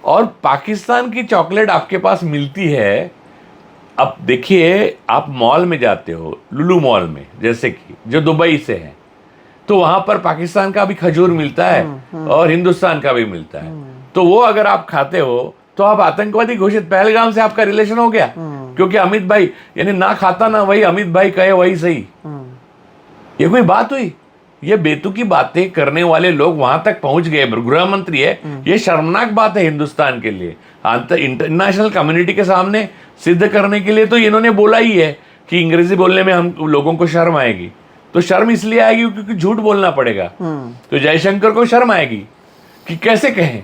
और पाकिस्तान की चॉकलेट आपके पास मिलती है। अब देखिए, आप मॉल में जाते हो, लुलु मॉल में जैसे कि, जो दुबई से है, तो वहां पर पाकिस्तान का भी खजूर मिलता है और हिंदुस्तान का भी मिलता है। तो वो अगर आप खाते हो तो आप आतंकवादी घोषित। पहलगाम से आपका रिलेशन हो गया, क्योंकि अमित भाई, यानी ना खाता ना वही अमित भाई कहे वही सही। ये कोई बात हुई? ये बेतुकी बातें करने वाले लोग वहां तक पहुंच गए। गृह मंत्री है, ये शर्मनाक बात है हिंदुस्तान के लिए, इंटरनेशनल कम्युनिटी के सामने सिद्ध करने के लिए। तो इन्होंने बोला ही है कि अंग्रेजी बोलने में हम लोगों को शर्म आएगी। तो शर्म इसलिए आएगी क्योंकि झूठ बोलना पड़ेगा। तो जयशंकर को शर्म आएगी कि कैसे कहें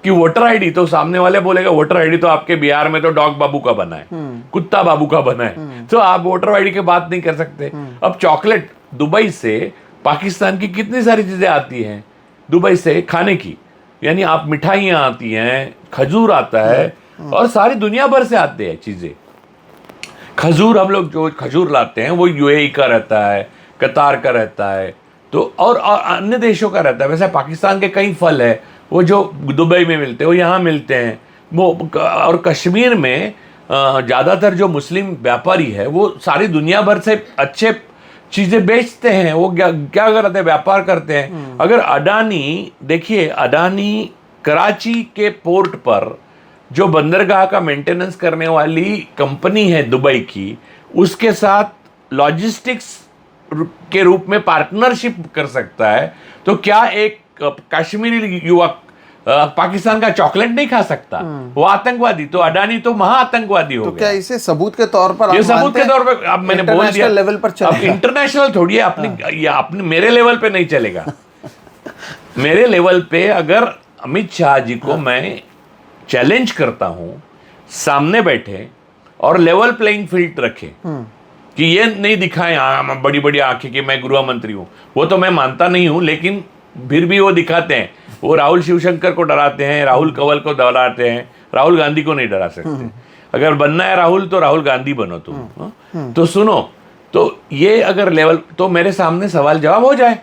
कि वोटर आईडी, तो सामने वाले बोलेगा वोटर आईडी तो आपके बिहार में तो डॉग बाबू का बना है, कुत्ता बाबू का बना है, तो आप वोटर आईडी की बात नहीं कर सकते। अब चॉकलेट दुबई से पाकिस्तान की कितनी सारी चीजें आती हैं दुबई से खाने की, यानी आप मिठाइयाँ आती हैं, खजूर आता है, और सारी दुनिया भर से आते हैं चीजें। खजूर, हम लोग जो खजूर लाते हैं वो यूएई का रहता है, कतार का रहता है, तो और अन्य देशों का रहता है। वैसे पाकिस्तान के कई फल है वो जो दुबई में मिलते हैं, वो यहाँ मिलते हैं। वो और कश्मीर में ज़्यादातर जो मुस्लिम व्यापारी है वो सारी दुनिया भर से अच्छे चीज़ें बेचते हैं। वो क्या करते हैं, व्यापार करते हैं। अगर अडानी, देखिए अडानी कराची के पोर्ट पर जो बंदरगाह का मेंटेनेंस करने वाली कंपनी है दुबई की, उसके साथ लॉजिस्टिक्स के रूप में पार्टनरशिप कर सकता है, तो क्या एक कश्मीरी युवक पाकिस्तान का चॉकलेट नहीं खा सकता? वो आतंकवादी? तो अडानी तो महा आतंकवादी हो तो गया। क्या इसे सबूत के तौर पर, ये सबूत के तौर पर, अब मैंने बोल दिया, लेवल पर अब इंटरनेशनल थोड़ी है, अपने मेरे लेवल पे नहीं चलेगा। मेरे लेवल पे अगर अमित शाह जी को मैं चैलेंज करता हूं, सामने बैठे और लेवल प्लेइंग फील्ड रखे कि ये नहीं दिखाएं बड़ी बड़ी आंखें कि मैं गृह मंत्री हूं, वो तो मैं मानता नहीं हूं, लेकिन फिर भी वो दिखाते हैं। वो राहुल शिवशंकर को डराते हैं, राहुल कंवल को डराते हैं, राहुल गांधी को नहीं डरा सकते। अगर बनना है राहुल तो राहुल गांधी बनो तुम। तो सुनो, तो ये अगर लेवल, तो मेरे सामने सवाल जवाब हो जाए।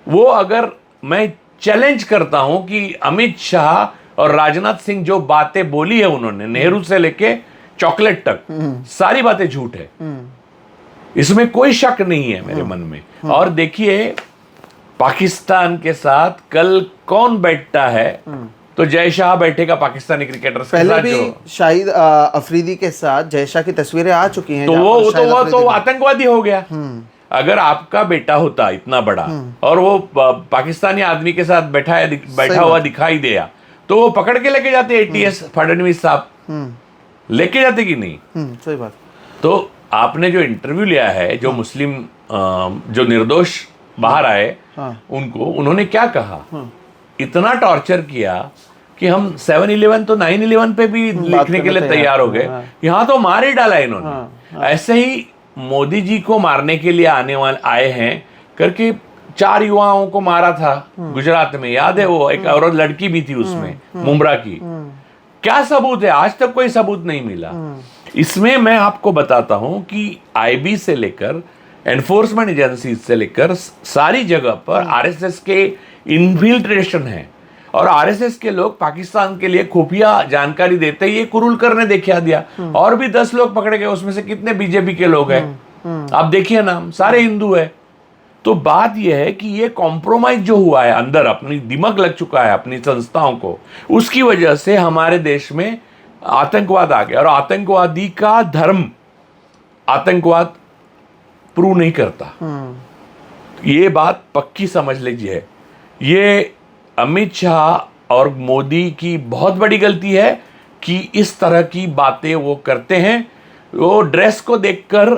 वो अगर मैं चैलेंज करता हूं कि अमित शाह और राजनाथ सिंह जो बातें बोली है उन्होंने, नेहरू से लेके चॉकलेट तक, सारी बातें झूठ है, इसमें कोई शक नहीं है मेरे मन में। और देखिए पाकिस्तान के साथ कल कौन बैठता है, तो जय शाह बैठेगा पाकिस्तानी क्रिकेटर के पहले साथ। भी जो शाहिद अफरीदी के साथ जय शाह की तस्वीरें आ चुकी हैं, तो वो आतंकवादी हो गया। अगर आपका बेटा होता इतना बड़ा और वो पाकिस्तानी आदमी के साथ बैठा हुआ दिखाई दिया, तो वो पकड़ के लेके जाते एटीएस फडणवीस साहब, लेके जाते कि नहीं? सही बात। तो आपने जो इंटरव्यू लिया है, जो मुस्लिम जो निर्दोष बाहर आए, उन्होंने क्या कहा? इतना टॉर्चर किया कि हम 7/11 तो 9/11 पे भी लिखने के लिए तैयार हो गए। यहाँ तो मार ही डाला इन्होंने। ऐसे ही मोदी जी को मारने के लिए आए हैं करके 4 युवाओं को मारा था गुजरात में, याद है? वो एक औरत लड़की भी थी उसमें, मुमरा की। क्या सबूत है? आज तक कोई सबूत नहीं मिला। इसमें मैं आपको बताता हूं कि आईबी से लेकर एनफोर्समेंट एजेंसी से लेकर सारी जगह पर आरएसएस के इन्फिल्ट्रेशन है, और आरएसएस के लोग पाकिस्तान के लिए खुफिया जानकारी देते ही ये कुरुलकर ने देखा दिया, और भी 10 लोग पकड़े गए, उसमें से कितने बीजेपी के लोग हैं आप देखिए नाम, सारे हिंदू है। तो बात यह है कि ये कॉम्प्रोमाइज जो हुआ है अंदर, अपनी दिमाग लग चुका है अपनी संस्थाओं को, उसकी वजह से हमारे देश में आतंकवाद आ गया। और आतंकवादी का धर्म आतंकवाद प्रूव नहीं करता, ये बात पक्की समझ लीजिए। ये अमित शाह और मोदी की बहुत बड़ी गलती है कि इस तरह की बातें वो करते हैं। वो ड्रेस को देखकर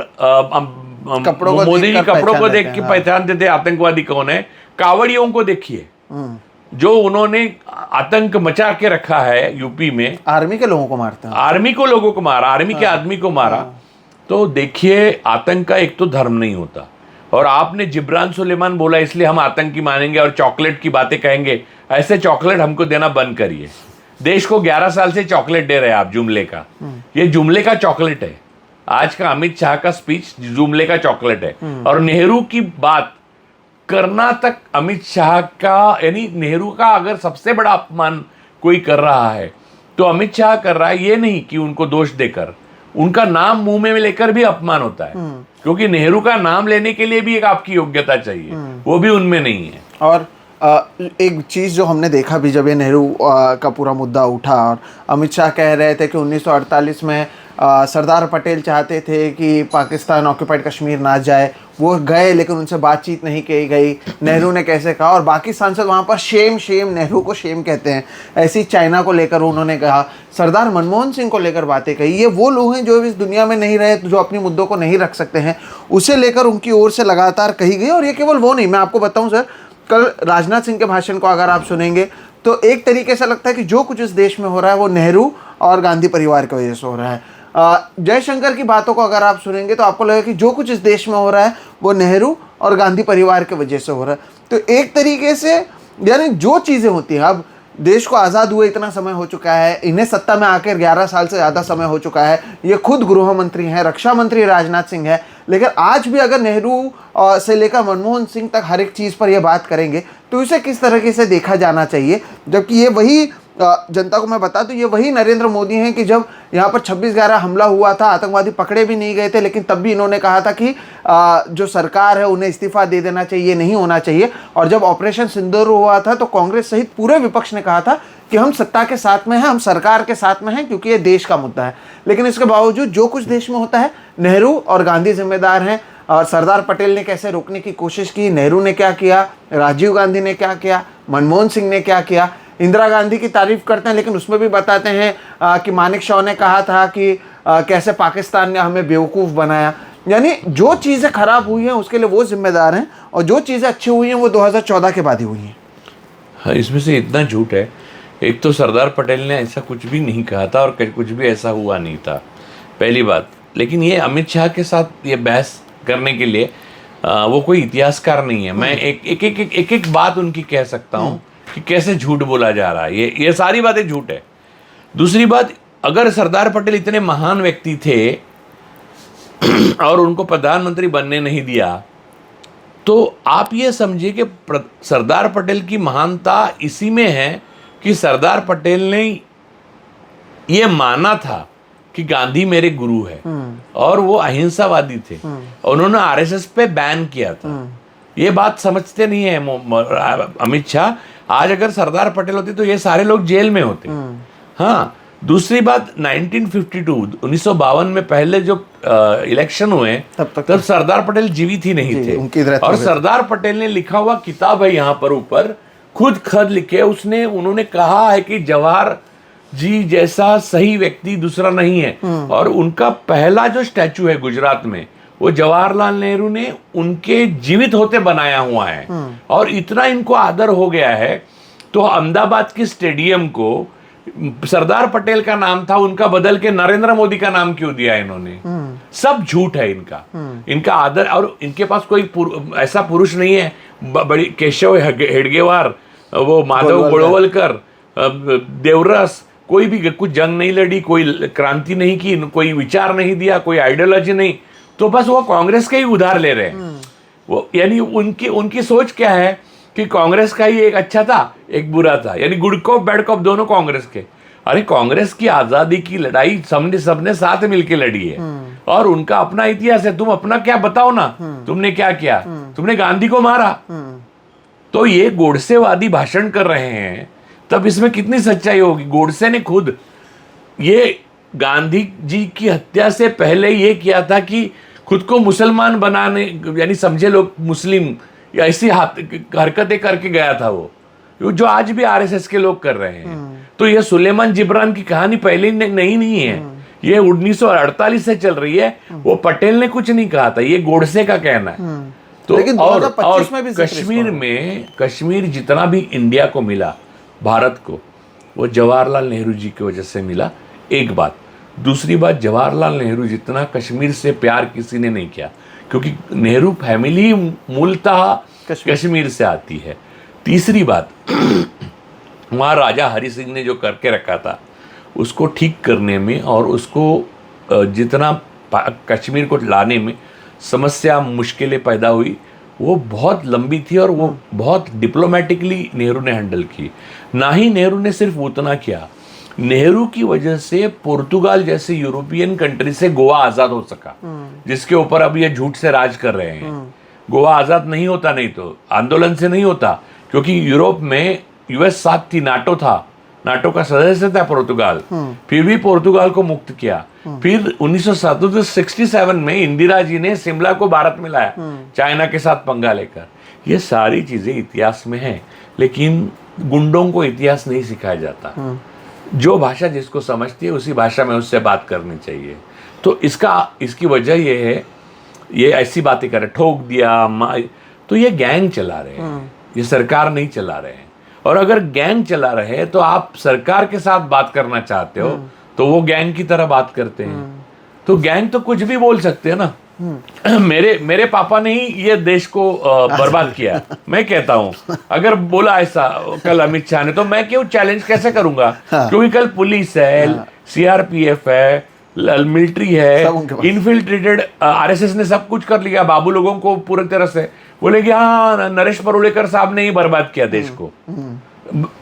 मोदी जी कपड़ों को देख के पहचान देते आतंकवादी कौन है। कावड़ियों को देखिए जो उन्होंने आतंक मचा के रखा है यूपी में, आर्मी के लोगों को मारते हैं, आर्मी को लोगों को मारा, आर्मी के आदमी को मारा। तो देखिए, आतंक का एक तो धर्म नहीं होता, और आपने जिब्रान सुलेमान बोला इसलिए हम आतंकी मानेंगे और चॉकलेट की बातें कहेंगे, ऐसे चॉकलेट हमको देना बंद करिए। देश को 11 साल से चॉकलेट दे रहे हैं आप, जुमले का। ये जुमले का चॉकलेट है। आज का अमित शाह का स्पीच जुमले का चॉकलेट है। और नेहरू की बात करना तक अमित शाह का, यानी नेहरू का अगर सबसे बड़ा अपमान कोई कर रहा है तो अमित शाह कर रहा है। ये नहीं कि उनको दोष देकर, उनका नाम मुंह में लेकर भी अपमान होता है, क्योंकि नेहरू का नाम लेने के लिए भी एक आपकी योग्यता चाहिए, वो भी उनमें नहीं है। और एक चीज़ जो हमने देखा भी, जब ये नेहरू का पूरा मुद्दा उठा और अमित शाह कह रहे थे कि 1948 में सरदार पटेल चाहते थे कि पाकिस्तान ऑक्यूपाइड कश्मीर ना जाए, वो गए लेकिन उनसे बातचीत नहीं की गई, नेहरू ने कैसे कहा, और बाकी सांसद वहाँ पर शेम शेम, नेहरू को शेम कहते हैं। ऐसी चाइना को लेकर उन्होंने कहा, सरदार मनमोहन सिंह को लेकर बातें कही। ये वो लोग हैं जो इस दुनिया में नहीं रहे, जो अपने मुद्दों को नहीं रख सकते हैं, उसे लेकर उनकी ओर से लगातार कही गई। और ये केवल वो नहीं, मैं आपको बताऊँ सर, कल राजनाथ सिंह के भाषण को अगर आप सुनेंगे तो एक तरीके से लगता है कि जो कुछ इस देश में हो रहा है वो नेहरू और गांधी परिवार की वजह से हो रहा है। जयशंकर की बातों को अगर आप सुनेंगे तो आपको लगेगा कि जो कुछ इस देश में हो रहा है वो नेहरू और गांधी परिवार की वजह से हो रहा है। तो एक तरीके से यानी जो चीज़ें होती हैं, अब देश को आज़ाद हुए इतना समय हो चुका है, इन्हें सत्ता में आकर 11 साल से ज़्यादा समय हो चुका है, ये खुद गृह मंत्री हैं, रक्षा मंत्री राजनाथ सिंह है, लेकिन आज भी अगर नेहरू से लेकर मनमोहन सिंह तक हर एक चीज़ पर यह बात करेंगे तो इसे किस तरीके से देखा जाना चाहिए। जबकि ये वही जनता को मैं बता दूं, ये वही नरेंद्र मोदी हैं कि जब यहाँ पर 26/11 हमला हुआ था, आतंकवादी पकड़े भी नहीं गए थे, लेकिन तब भी इन्होंने कहा था कि जो सरकार है उन्हें इस्तीफा दे देना चाहिए, नहीं होना चाहिए। और जब ऑपरेशन सिंदूर हुआ था तो कांग्रेस सहित पूरे विपक्ष ने कहा था कि हम सत्ता के साथ में हैं, हम सरकार के साथ में हैं, क्योंकि ये देश का मुद्दा है। लेकिन इसके बावजूद जो कुछ देश में होता है, नेहरू और गांधी जिम्मेदार हैं। और सरदार पटेल ने कैसे रोकने की कोशिश की, नेहरू ने क्या किया, राजीव गांधी ने क्या किया, मनमोहन सिंह ने क्या किया। इंदिरा गांधी की तारीफ करते हैं लेकिन उसमें भी बताते हैं कि मानिक शॉ ने कहा था कि कैसे पाकिस्तान ने हमें बेवकूफ़ बनाया। यानी जो चीज़ें खराब हुई हैं उसके लिए वो जिम्मेदार हैं, और जो चीज़ें अच्छी हुई हैं वो 2014 के बाद ही हुई हैं। हाँ, इसमें से इतना झूठ है। एक तो सरदार पटेल ने ऐसा कुछ भी नहीं कहा था और कुछ भी ऐसा हुआ नहीं था, पहली बात। लेकिन ये अमित शाह के साथ ये बहस करने के लिए वो कोई इतिहासकार नहीं है। मैं एक बात उनकी कह सकता हूँ कि कैसे झूठ बोला जा रहा है, ये सारी बातें झूठ है। दूसरी बात, अगर सरदार पटेल इतने महान व्यक्ति थे और उनको प्रधानमंत्री बनने नहीं दिया, तो आप ये समझिए कि सरदार पटेल की महानता इसी में है कि सरदार पटेल ने ये माना था कि गांधी मेरे गुरु है, और वो अहिंसावादी थे। उन्होंने आरएसएस पे बैन किया था। ये बात समझते नहीं है अमित शाह। आज अगर सरदार पटेल होते तो ये सारे लोग जेल में होते। हाँ, दूसरी बात, 1952 में पहले जो इलेक्शन हुए तब सरदार पटेल जीवित ही नहीं थे। और सरदार पटेल ने लिखा हुआ किताब है यहाँ पर ऊपर, खुद खत लिखे उन्होंने कहा है कि जवाहर जी जैसा सही व्यक्ति दूसरा नहीं है। और उनका पहला जो स्टैचू है गुजरात में, वो जवाहरलाल नेहरू ने उनके जीवित होते बनाया हुआ है। और इतना इनको आदर हो गया है, तो अहमदाबाद के स्टेडियम को सरदार पटेल का नाम था, उनका बदल के नरेंद्र मोदी का नाम क्यों दिया इन्होंने? सब झूठ है इनका आदर। और इनके पास कोई ऐसा पुरुष नहीं है, बड़ी केशव हेडगेवार, वो माधव गोड़वलकर, देवरस, कोई भी कुछ जंग नहीं लड़ी, कोई क्रांति नहीं की, कोई विचार नहीं दिया, कोई आइडियोलॉजी नहीं, तो बस वो कांग्रेस के ही उधार ले रहे हैं। वो यानी उनकी सोच क्या है कि कांग्रेस का ही एक अच्छा था, एक बुरा था, यानी गुड कॉप बैड कॉप दोनों कांग्रेस के। अरे कांग्रेस की आजादी की लड़ाई सबने साथ मिलकर लड़ी है, और उनका अपना इतिहास है। तुम अपना क्या बताओ ना, तुमने क्या किया? तुमने गांधी को मारा। तो ये गोडसेवादी भाषण कर रहे हैं, तब इसमें कितनी सच्चाई होगी? गोडसे ने खुद ये गांधी जी की हत्या से पहले ये किया था कि खुद को मुसलमान बनाने, यानी समझे लोग मुस्लिम, या ऐसी हरकतें करके गया था वो, जो आज भी आरएसएस के लोग कर रहे हैं। तो ये सुलेमान जिब्रान की कहानी पहले नहीं है, ये 1948 से चल रही है। वो पटेल ने कुछ नहीं कहा था, ये गोडसे का कहना है। तो और कश्मीर जितना भी इंडिया को मिला, भारत को, वो जवाहरलाल नेहरू जी की वजह से मिला। एक बात। दूसरी बात, जवाहरलाल नेहरू जितना कश्मीर से प्यार किसी ने नहीं किया, क्योंकि नेहरू फैमिली मूलतः कश्मीर से आती है। तीसरी बात, वहाँ राजा हरि सिंह ने जो करके रखा था उसको ठीक करने में और उसको जितना कश्मीर को लाने में समस्या मुश्किलें पैदा हुई वो बहुत लंबी थी और वो बहुत डिप्लोमेटिकली नेहरू ने हैंडल की। ना ही नेहरू ने सिर्फ उतना किया, नेहरू की वजह से पुर्तगाल जैसे यूरोपियन कंट्री से गोवा आज़ाद हो सका, जिसके ऊपर अब ये झूठ से राज कर रहे हैं। गोवा आज़ाद नहीं होता, नहीं तो आंदोलन से नहीं होता, क्योंकि यूरोप में यूएस साथ थी, नाटो था, नाटो का सदस्य था पुर्तगाल, फिर भी पुर्तगाल को मुक्त किया। फिर 1967 में इंदिरा जी ने शिमला को भारत में लाया, चाइना के साथ पंगा लेकर। ये सारी चीजें इतिहास में हैं, लेकिन गुंडों को इतिहास नहीं सिखाया जाता। जो भाषा जिसको समझती है उसी भाषा में उससे बात करनी चाहिए। तो इसकी वजह ये है, ये ऐसी बातें करे, ठोक दिया, तो ये गैंग चला रहे हैं, ये सरकार नहीं चला रहे हैं। और अगर गैंग चला रहे हैं तो आप सरकार के साथ बात करना चाहते हो तो वो गैंग की तरह बात करते हैं। तो गैंग तो कुछ भी बोल सकते हैं ना। मेरे पापा ने ही ये देश को बर्बाद किया, मैं कहता हूँ। अगर बोला ऐसा कल अमित शाह ने, तो मैं क्यों चैलेंज कैसे करूंगा? क्योंकि कल पुलिस है, सीआरपीएफ है, मिलिट्री है, इनफिल्ट्रेटेड, आरएसएस ने सब कुछ कर लिया, बाबू लोगों को पूरी तरह से बोले कि हाँ नरेश परोलेकर साहब ने ही बर्बाद किया देश को।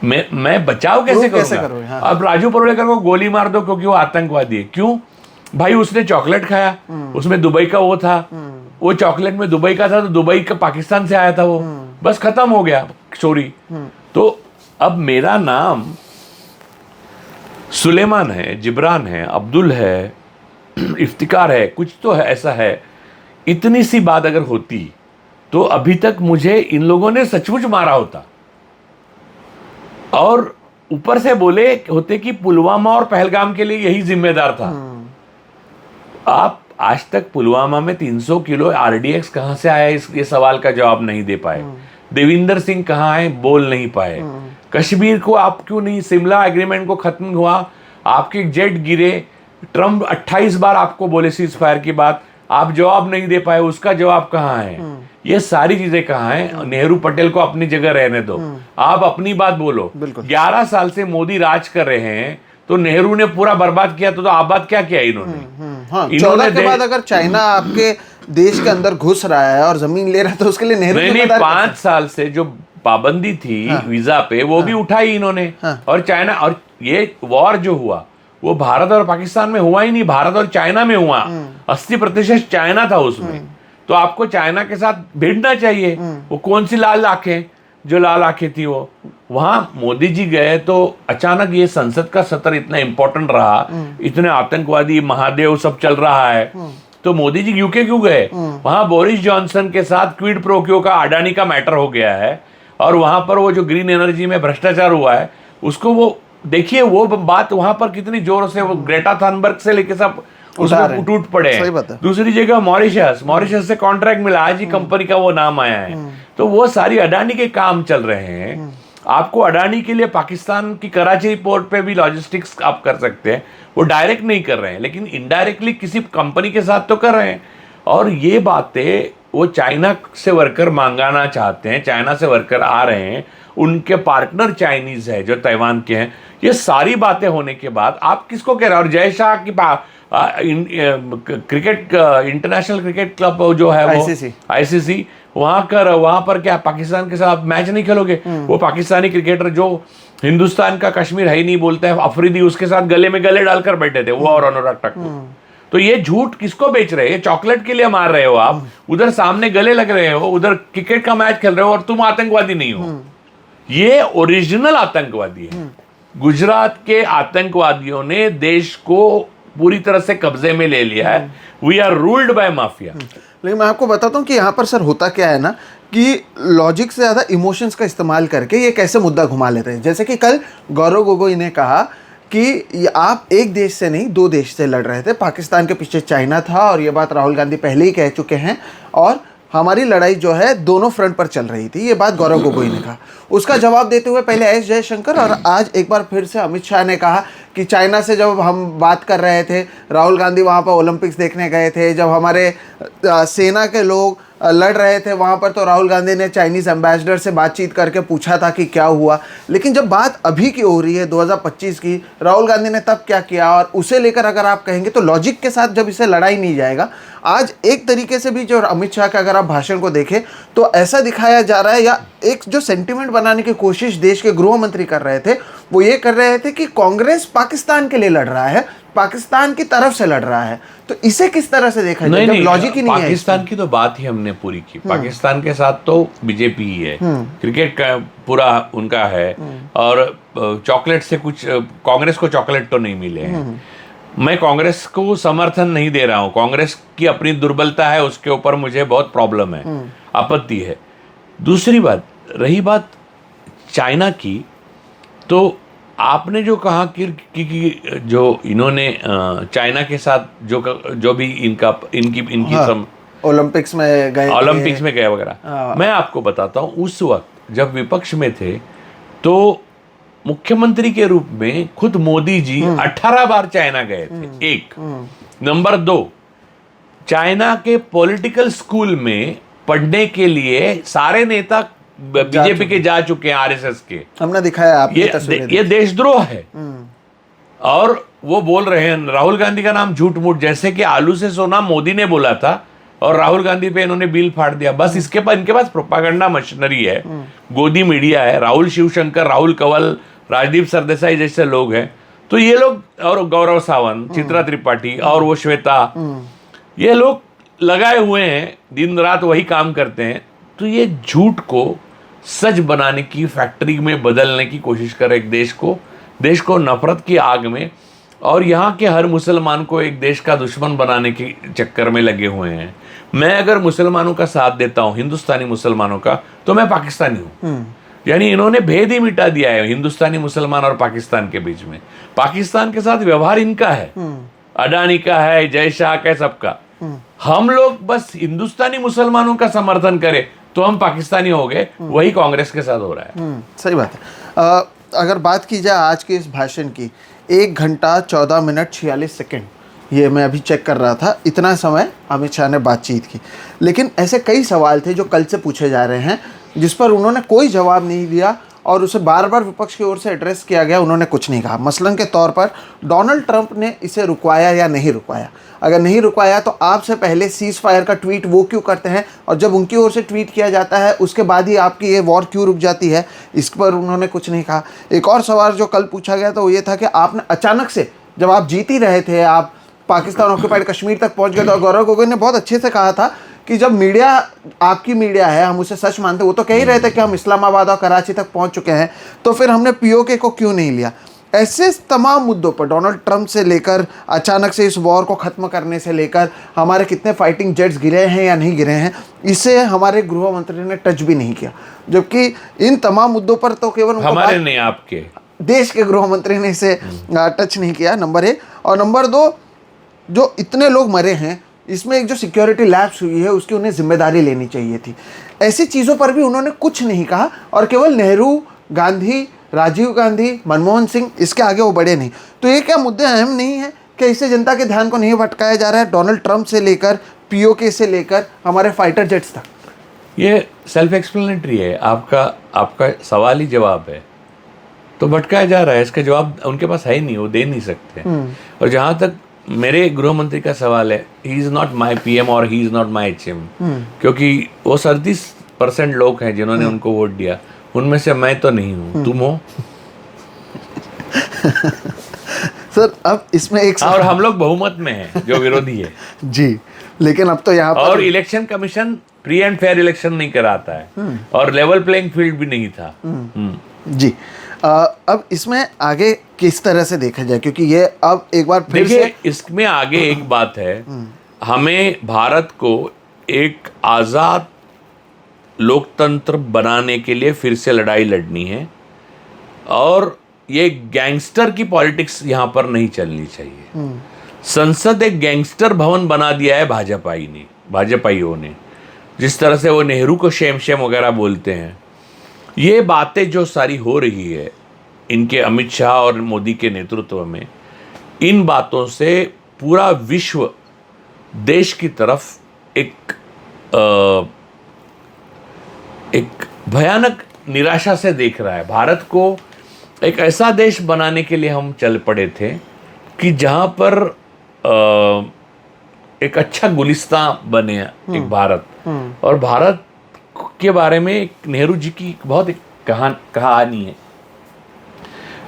मैं बचाव कैसे करूंगा? हाँ। अब राजू परोलेकर को गोली मार दो क्योंकि वो आतंकवादी है, क्यों भाई? उसने चॉकलेट खाया, उसमें दुबई का वो था, वो चॉकलेट में दुबई का था, तो दुबई का पाकिस्तान से आया था वो, बस खत्म हो गया स्टोरी। तो अब मेरा नाम सुलेमान है, जिब्रान है, अब्दुल है, इफ्तिकार है, कुछ तो है, ऐसा है। इतनी सी बात अगर होती तो अभी तक मुझे इन लोगों ने सचमुच मारा होता, और ऊपर से बोले होते कि पुलवामा और पहलगाम के लिए यही जिम्मेदार था। आप आज तक पुलवामा में 300 किलो आरडीएक्स कहां से आया, ये सवाल का जवाब नहीं दे पाए। देविंदर सिंह कहां है, बोल नहीं पाए। कश्मीर को आप क्यों नहीं, शिमला एग्रीमेंट को खत्म हुआ, आपके जेट गिरे, ट्रम्प 28 बार आपको बोले सीज फायर की बात, आप जवाब नहीं दे पाए, उसका जवाब कहाँ है? ये सारी चीजें कहाँ हैं? नेहरू पटेल को अपनी जगह रहने दो, आप अपनी बात बोलो। 11 साल से मोदी राज कर रहे हैं, तो नेहरू ने पूरा बर्बाद किया, तो आबाद क्या किया इन्होंने? हाँ, 14 के बाद अगर चाइना आपके देश के अंदर घुस रहा है और जमीन ले रहा है तो उसके लिए नेहरू नहीं, 5 साल से जो पाबंदी थी वीजा पे, वो भी उठाई इन्होंने। और चाइना, और ये वॉर जो हुआ वो भारत और पाकिस्तान में हुआ ही नहीं, भारत और चाइना में हुआ। 80% चाइना था उसमें, तो आपको चाइना के साथ भिड़ना चाहिए। वो कौन सी लाल आंखें, जो लाल आंखें थी वो, वहां मोदी जी गए तो अचानक ये संसद का सत्र इतना इंपॉर्टेंट रहा, इतने आतंकवादी महादेव सब चल रहा है, तो मोदी जी यूके क्यों गए? वहां बोरिस जॉनसन के साथ क्विड प्रो क्यो का, अडानी का मैटर हो गया है, और वहां पर वो जो ग्रीन एनर्जी में भ्रष्टाचार हुआ है उसको वो देखिए, वो बात वहां पर कितनी जोर से वो ग्रेटा थनबर्ग से लेके सब उसमें टूट पड़े हैं। दूसरी जगह मॉरिशस से कॉन्ट्रैक्ट मिला, आज ही कंपनी का वो नाम आया है। तो वो सारी अडानी के काम चल रहे हैं। आपको अडानी के लिए पाकिस्तान की कराची पोर्ट पे भी लॉजिस्टिक्स आप कर सकते हैं, वो डायरेक्ट नहीं कर रहे हैं, लेकिन इनडायरेक्टली किसी कंपनी के साथ तो कर रहे हैं। और ये बातें वो चाइना से वर्कर मंगाना चाहते हैं, चाइना से वर्कर आ रहे हैं, उनके पार्टनर चाइनीज है जो ताइवान के हैं। ये सारी बातें होने के बाद आप किसको कह रहे हैं? और जय शाह की क्रिकेट इंटरनेशनल क्रिकेट क्लब जो है वो आईसीसी, वहां पर क्या पाकिस्तान के साथ मैच नहीं खेलोगे? वो पाकिस्तानी क्रिकेटर जो हिंदुस्तान का कश्मीर है ही नहीं बोलता है, अफरीदी, उसके साथ गले में गले डालकर बैठे थे वो और अनुराग ठाकुर। तो ये झूठ किसको बेच रहे हैं? चॉकलेट के लिए मार रहे हो आप, उधर सामने गले लग रहे हो, उधर क्रिकेट का मैच खेल रहे हो, और तुम आतंकवादी नहीं हो। ये ओरिजिनल आतंकवादी है। गुजरात के आतंकवादियों ने देश को पूरी तरह से कब्जे में ले लिया है। We are ruled by mafia. लेकिन मैं आपको बताता हूँ कि यहाँ पर सर होता क्या है ना, कि लॉजिक से ज़्यादा इमोशंस का इस्तेमाल करके ये कैसे मुद्दा घुमा लेते हैं। जैसे कि कल गौरव गोगोई ने कहा कि आप एक देश से नहीं 2 देश से लड़ रहे थे, पाकिस्तान के पीछे चाइना था, और ये बात राहुल गांधी पहले ही कह चुके हैं, और हमारी लड़ाई जो है दोनों फ्रंट पर चल रही थी, ये बात गौरव गोगोई ने कहा। उसका जवाब देते हुए पहले एस जयशंकर और आज एक बार फिर से अमित शाह ने कहा कि चाइना से जब हम बात कर रहे थे, राहुल गांधी वहाँ पर ओलंपिक्स देखने गए थे, जब हमारे सेना के लोग लड़ रहे थे वहाँ पर, तो राहुल गांधी ने चाइनीज़ एम्बेसडर से बातचीत करके पूछा था कि क्या हुआ। लेकिन जब बात अभी की हो रही है 2025 की, राहुल गांधी ने तब क्या किया, और उसे लेकर अगर आप कहेंगे तो लॉजिक के साथ जब इसे लड़ाई नहीं जाएगा, आज एक तरीके से भी जो अमित शाह का अगर आप भाषण को देखें तो ऐसा दिखाया जा रहा है, या एक जो सेंटिमेंट बनाने की कोशिश देश के गृह मंत्री कर रहे थे वो ये कर रहे थे कि कांग्रेस पाकिस्तान के लिए लड़ रहा है, पाकिस्तान की तरफ से लड़ रहा है। तो इसे किस तरह से देखा जाए, जब लॉजिक ही नहीं है। पाकिस्तान की तो बात ही हमने पूरी की। पाकिस्तान के साथ तो बीजेपी ही है, क्रिकेट का पूरा उनका है, और चॉकलेट से कुछ कांग्रेस को चॉकलेट तो नहीं मिले हैं। मैं कांग्रेस को समर्थन नहीं दे रहा हूं, कांग्रेस की अपनी दुर्बलता है, उसके ऊपर मुझे बहुत प्रॉब्लम है, आपत्ति है। दूसरी बात, रही बात चाइना की, तो आपने जो कहा कि जो इन्होंने चाइना के साथ जो भी इनकी ओलंपिक्स में गए वगैरह, मैं आपको बताता हूँ, उस वक्त जब विपक्ष में थे तो मुख्यमंत्री के रूप में खुद मोदी जी 18 बार चाइना गए थे। एक नंबर 2, चाइना के पॉलिटिकल स्कूल में पढ़ने के लिए सारे नेता बीजेपी के जा चुके हैं, आरएसएस के। हमने दिखाया आप ये देशद्रोह है। और वो बोल रहे हैं राहुल गांधी का नाम झूठ मूठ, जैसे कि आलू से सोना मोदी ने बोला था और राहुल गांधी पे इन्होंने बिल फाड़ दिया। बस इनके पास प्रोपागेंडा मशीनरी है, गोदी मीडिया है, राहुल शिवशंकर, राहुल कंवल, राजदीप सरदेसाई जैसे लोग हैं। तो ये लोग, और गौरव सावंत, चित्रा त्रिपाठी और वो श्वेता, ये लोग लगाए हुए हैं, दिन रात वही काम करते हैं। तो ये झूठ को सच बनाने की फैक्ट्री में बदलने की कोशिश कर एक देश को नफरत की आग में, और यहाँ के हर मुसलमान को एक देश का दुश्मन बनाने के चक्कर में लगे हुए हैं। मैं अगर मुसलमानों का साथ देता हूँ, हिंदुस्तानी मुसलमानों का, तो मैं पाकिस्तानी हूँ। यानी इन्होंने भेद ही मिटा दिया है हिंदुस्तानी मुसलमान और पाकिस्तान के बीच में। पाकिस्तान के साथ व्यवहार इनका है, अडानी का है, जय शाह का, सबका। हम लोग बस हिंदुस्तानी मुसलमानों का समर्थन करें तो हम पाकिस्तानी हो गए, वही कांग्रेस के साथ हो रहा है। सही बात है। अगर बात की जाए आज के इस भाषण की, 1 घंटा 14 मिनट 46 सेकेंड, ये मैं अभी चेक कर रहा था, इतना समय अमित शाह ने बातचीत की। लेकिन ऐसे कई सवाल थे जो कल से पूछे जा रहे हैं जिस पर उन्होंने कोई जवाब नहीं दिया, और उसे बार बार विपक्ष की ओर से एड्रेस किया गया, उन्होंने कुछ नहीं कहा। मसलन के तौर पर डोनाल्ड ट्रंप ने इसे रुकवाया या नहीं रुकवाया। अगर नहीं रुकवाया तो आपसे पहले सीज फायर का ट्वीट वो क्यों करते हैं, और जब उनकी ओर से ट्वीट किया जाता है उसके बाद ही आपकी ये वॉर क्यों रुक जाती है, इस पर उन्होंने कुछ नहीं कहा। एक और सवाल जो कल पूछा गया था वो ये था कि आपने अचानक से, जब आप जीत ही रहे थे, आप पाकिस्तान ऑक्यूपाइड कश्मीर तक पहुँच गए, तो गौरव गोगोई ने बहुत अच्छे से कहा था कि जब मीडिया, आपकी मीडिया है, हम उसे सच मानते, वो तो कह ही रहे थे कि हम इस्लामाबाद और कराची तक पहुंच चुके हैं, तो फिर हमने पीओके को क्यों नहीं लिया। ऐसे तमाम मुद्दों पर, डोनाल्ड ट्रंप से लेकर अचानक से इस वॉर को ख़त्म करने से लेकर हमारे कितने फाइटिंग जेट्स गिरे हैं या नहीं गिरे हैं, इसे हमारे गृह मंत्री ने टच भी नहीं किया। जबकि इन तमाम मुद्दों पर तो केवल हमारे नहीं, आपके देश के गृह मंत्री ने इसे टच नहीं किया, नंबर 1। और नंबर 2, जो इतने लोग मरे हैं, इसमें एक जो सिक्योरिटी लैप्स हुई है उसकी उन्हें जिम्मेदारी लेनी चाहिए थी। ऐसी चीज़ों पर भी उन्होंने कुछ नहीं कहा, और केवल नेहरू, गांधी, राजीव गांधी, मनमोहन सिंह, इसके आगे वो बढ़े नहीं। तो ये क्या मुद्दे अहम नहीं है कि इससे जनता के ध्यान को नहीं भटकाया जा रहा है, डोनाल्ड ट्रंप से लेकर पीओके से लेकर हमारे फाइटर जेट्स तक? ये सेल्फ एक्सप्लेनेटरी है, आपका सवाल ही जवाब है, तो भटकाया जा रहा है। इसका जवाब उनके पास है ही नहीं, वो दे नहीं सकते। और जहाँ तक मेरे गृह मंत्री का सवाल है, he is not my PM और he is not my HM, क्योंकि वो 37% लोग हैं जिन्होंने उनको वोट दिया, उनमें से मैं तो नहीं हूँ, तुम हो। सर अब इसमें एक और हम लोग बहुमत में हैं जो विरोधी है जी, लेकिन अब तो यहाँ पर, और election commission free and fair election नहीं कराता है, और लेवल प्लेइंग फील्ड भी नहीं था। जी, अब इसमें आगे किस तरह से देखा जाए, क्योंकि ये अब एक बार फिर से, इसमें आगे एक बात है, हमें भारत को एक आज़ाद लोकतंत्र बनाने के लिए फिर से लड़ाई लड़नी है, और ये गैंगस्टर की पॉलिटिक्स यहाँ पर नहीं चलनी चाहिए। संसद एक गैंगस्टर भवन बना दिया है भाजपाइयों ने। जिस तरह से वो नेहरू को शेम शेम वगैरह बोलते हैं, ये बातें जो सारी हो रही है इनके अमित शाह और मोदी के नेतृत्व में, इन बातों से पूरा विश्व देश की तरफ एक भयानक निराशा से देख रहा है। भारत को एक ऐसा देश बनाने के लिए हम चल पड़े थे कि जहाँ पर एक अच्छा गुलिस्तान बने एक भारत, और भारत के बारे में एक नेहरू जी की बहुत एक कहानी है।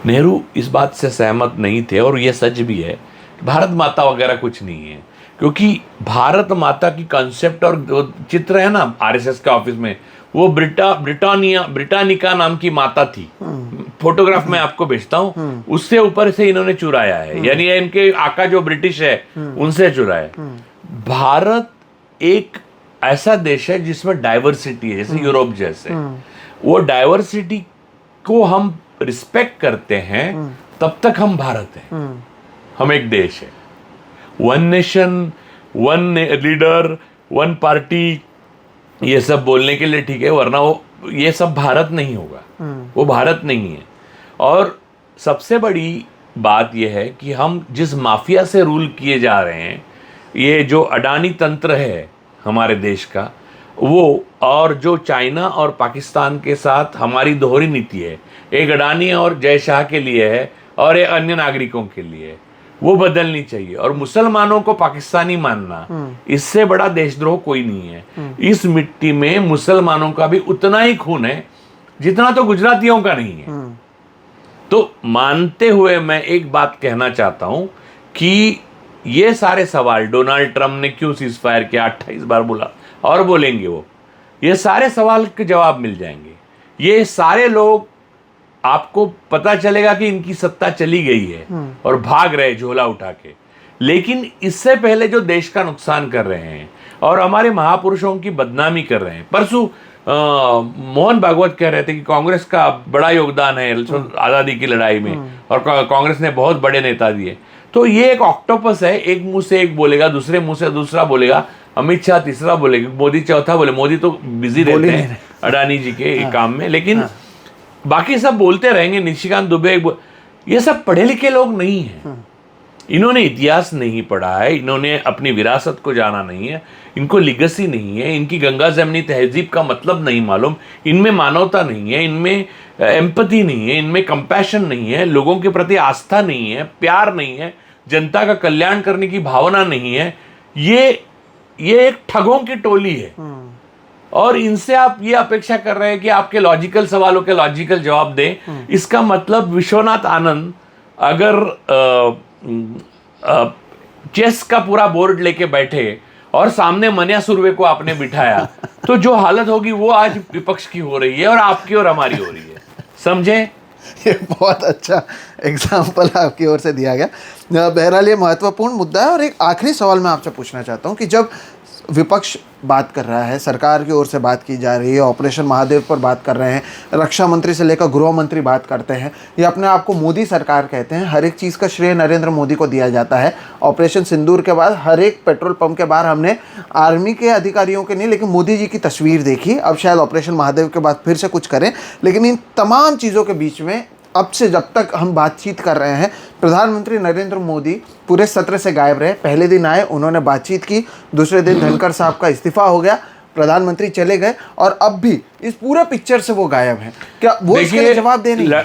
नेहरू इस बात से सहमत नहीं थे, और ये सच भी है, भारत माता वगैरह कुछ नहीं है, क्योंकि भारत माता की कॉन्सेप्ट और चित्र है ना आरएसएस के ऑफिस में, वो ब्रिटानिका नाम की माता थी। फोटोग्राफ मैं आपको भेजता हूँ, उससे ऊपर से इन्होंने चुराया है, यानी इनके आका जो ब्रिटिश है उनसे चुराया है। भारत एक ऐसा देश है जिसमें डाइवर्सिटी है, जैसे यूरोप जैसे, वो डाइवर्सिटी को हम रिस्पेक्ट करते हैं, तब तक हम भारत हैं, हम एक देश है। One nation, one leader, one party, ये सब बोलने के लिए ठीक है, वरना वो ये सब भारत नहीं होगा, वो भारत नहीं है। और सबसे बड़ी बात यह है कि हम जिस माफिया से रूल किए जा रहे हैं, ये जो अडानी तंत्र है हमारे देश का, वो, और जो चाइना और पाकिस्तान के साथ हमारी दोहरी नीति है, एक अडानी और जय शाह के लिए है और एक अन्य नागरिकों के लिए है, वो बदलनी चाहिए। और मुसलमानों को पाकिस्तानी मानना, इससे बड़ा देशद्रोह कोई नहीं है। इस मिट्टी में मुसलमानों का भी उतना ही खून है जितना तो गुजरातियों का नहीं है। तो मानते हुए मैं एक बात कहना चाहता हूं कि ये सारे सवाल, डोनाल्ड ट्रंप ने क्यों सीज़फायर किया 28 बार बोला, और बोलेंगे वो, ये सारे सवाल के जवाब मिल जाएंगे। ये सारे लोग, आपको पता चलेगा कि इनकी सत्ता चली गई है और भाग रहे झोला उठा के, लेकिन इससे पहले जो देश का नुकसान कर रहे हैं और हमारे महापुरुषों की बदनामी कर रहे हैं। परसों मोहन भागवत कह रहे थे कि कांग्रेस का बड़ा योगदान है आज़ादी की लड़ाई में, और कांग्रेस ने बहुत बड़े नेता दिए। तो ये एक ऑक्टोपस है, एक मुंह से एक बोलेगा, दूसरे मुंह से दूसरा बोलेगा, अमित शाह तीसरा बोलेगा, मोदी चौथा बोले। मोदी तो बिजी रहते हैं अडानी जी के काम में, लेकिन बाकी सब बोलते रहेंगे। निशिकांत दुबे, ये सब पढ़े लिखे लोग नहीं हैं, इन्होंने इतिहास नहीं पढ़ा है, इन्होंने अपनी विरासत को जाना नहीं है, इनको लिगेसी नहीं है, इनकी गंगा जमनी तहजीब का मतलब नहीं मालूम, इनमें मानवता नहीं है, इनमें एम्पैथी नहीं है, इनमें कंपैशन नहीं है, लोगों के प्रति आस्था नहीं है, प्यार नहीं है, जनता का कल्याण करने की भावना नहीं है। ये एक ठगों की टोली है, और इनसे आप ये अपेक्षा कर रहे हैं कि आपके लॉजिकल सवालों के लॉजिकल जवाब दें। इसका मतलब विश्वनाथ आनंद अगर चेस का पूरा बोर्ड लेके बैठे और सामने मनिया सुरवे को आपने बिठाया, तो जो हालत होगी वो आज विपक्ष की हो रही है और आपकी और हमारी हो रही है, समझे? ये बहुत अच्छा एग्जाम्पल आपकी ओर से दिया गया। बहरहाल ये महत्वपूर्ण मुद्दा है। और एक आखिरी सवाल मैं आपसे पूछना चाहता हूँ कि जब विपक्ष बात कर रहा है, सरकार की ओर से बात की जा रही है, ऑपरेशन महादेव पर बात कर रहे हैं, रक्षा मंत्री से लेकर गृह मंत्री बात करते हैं, ये अपने आप को मोदी सरकार कहते हैं, हर एक चीज़ का श्रेय नरेंद्र मोदी को दिया जाता है। ऑपरेशन सिंदूर के बाद हर एक पेट्रोल पंप के बाहर हमने आर्मी के अधिकारियों के नहीं, लेकिन मोदी जी की तस्वीर देखी। अब शायद ऑपरेशन महादेव के बाद फिर से कुछ करें, लेकिन इन तमाम चीज़ों के बीच में अब से जब तक हम बातचीत कर रहे हैं, प्रधानमंत्री नरेंद्र मोदी पूरे सत्र से गायब रहे। पहले दिन आए, उन्होंने बातचीत की, दूसरे दिन धनखड़ साहब का इस्तीफा हो गया, प्रधानमंत्री चले गए, और अब भी इस पूरे पिक्चर से वो गायब हैं। क्या वो इसके लिए जवाब देने?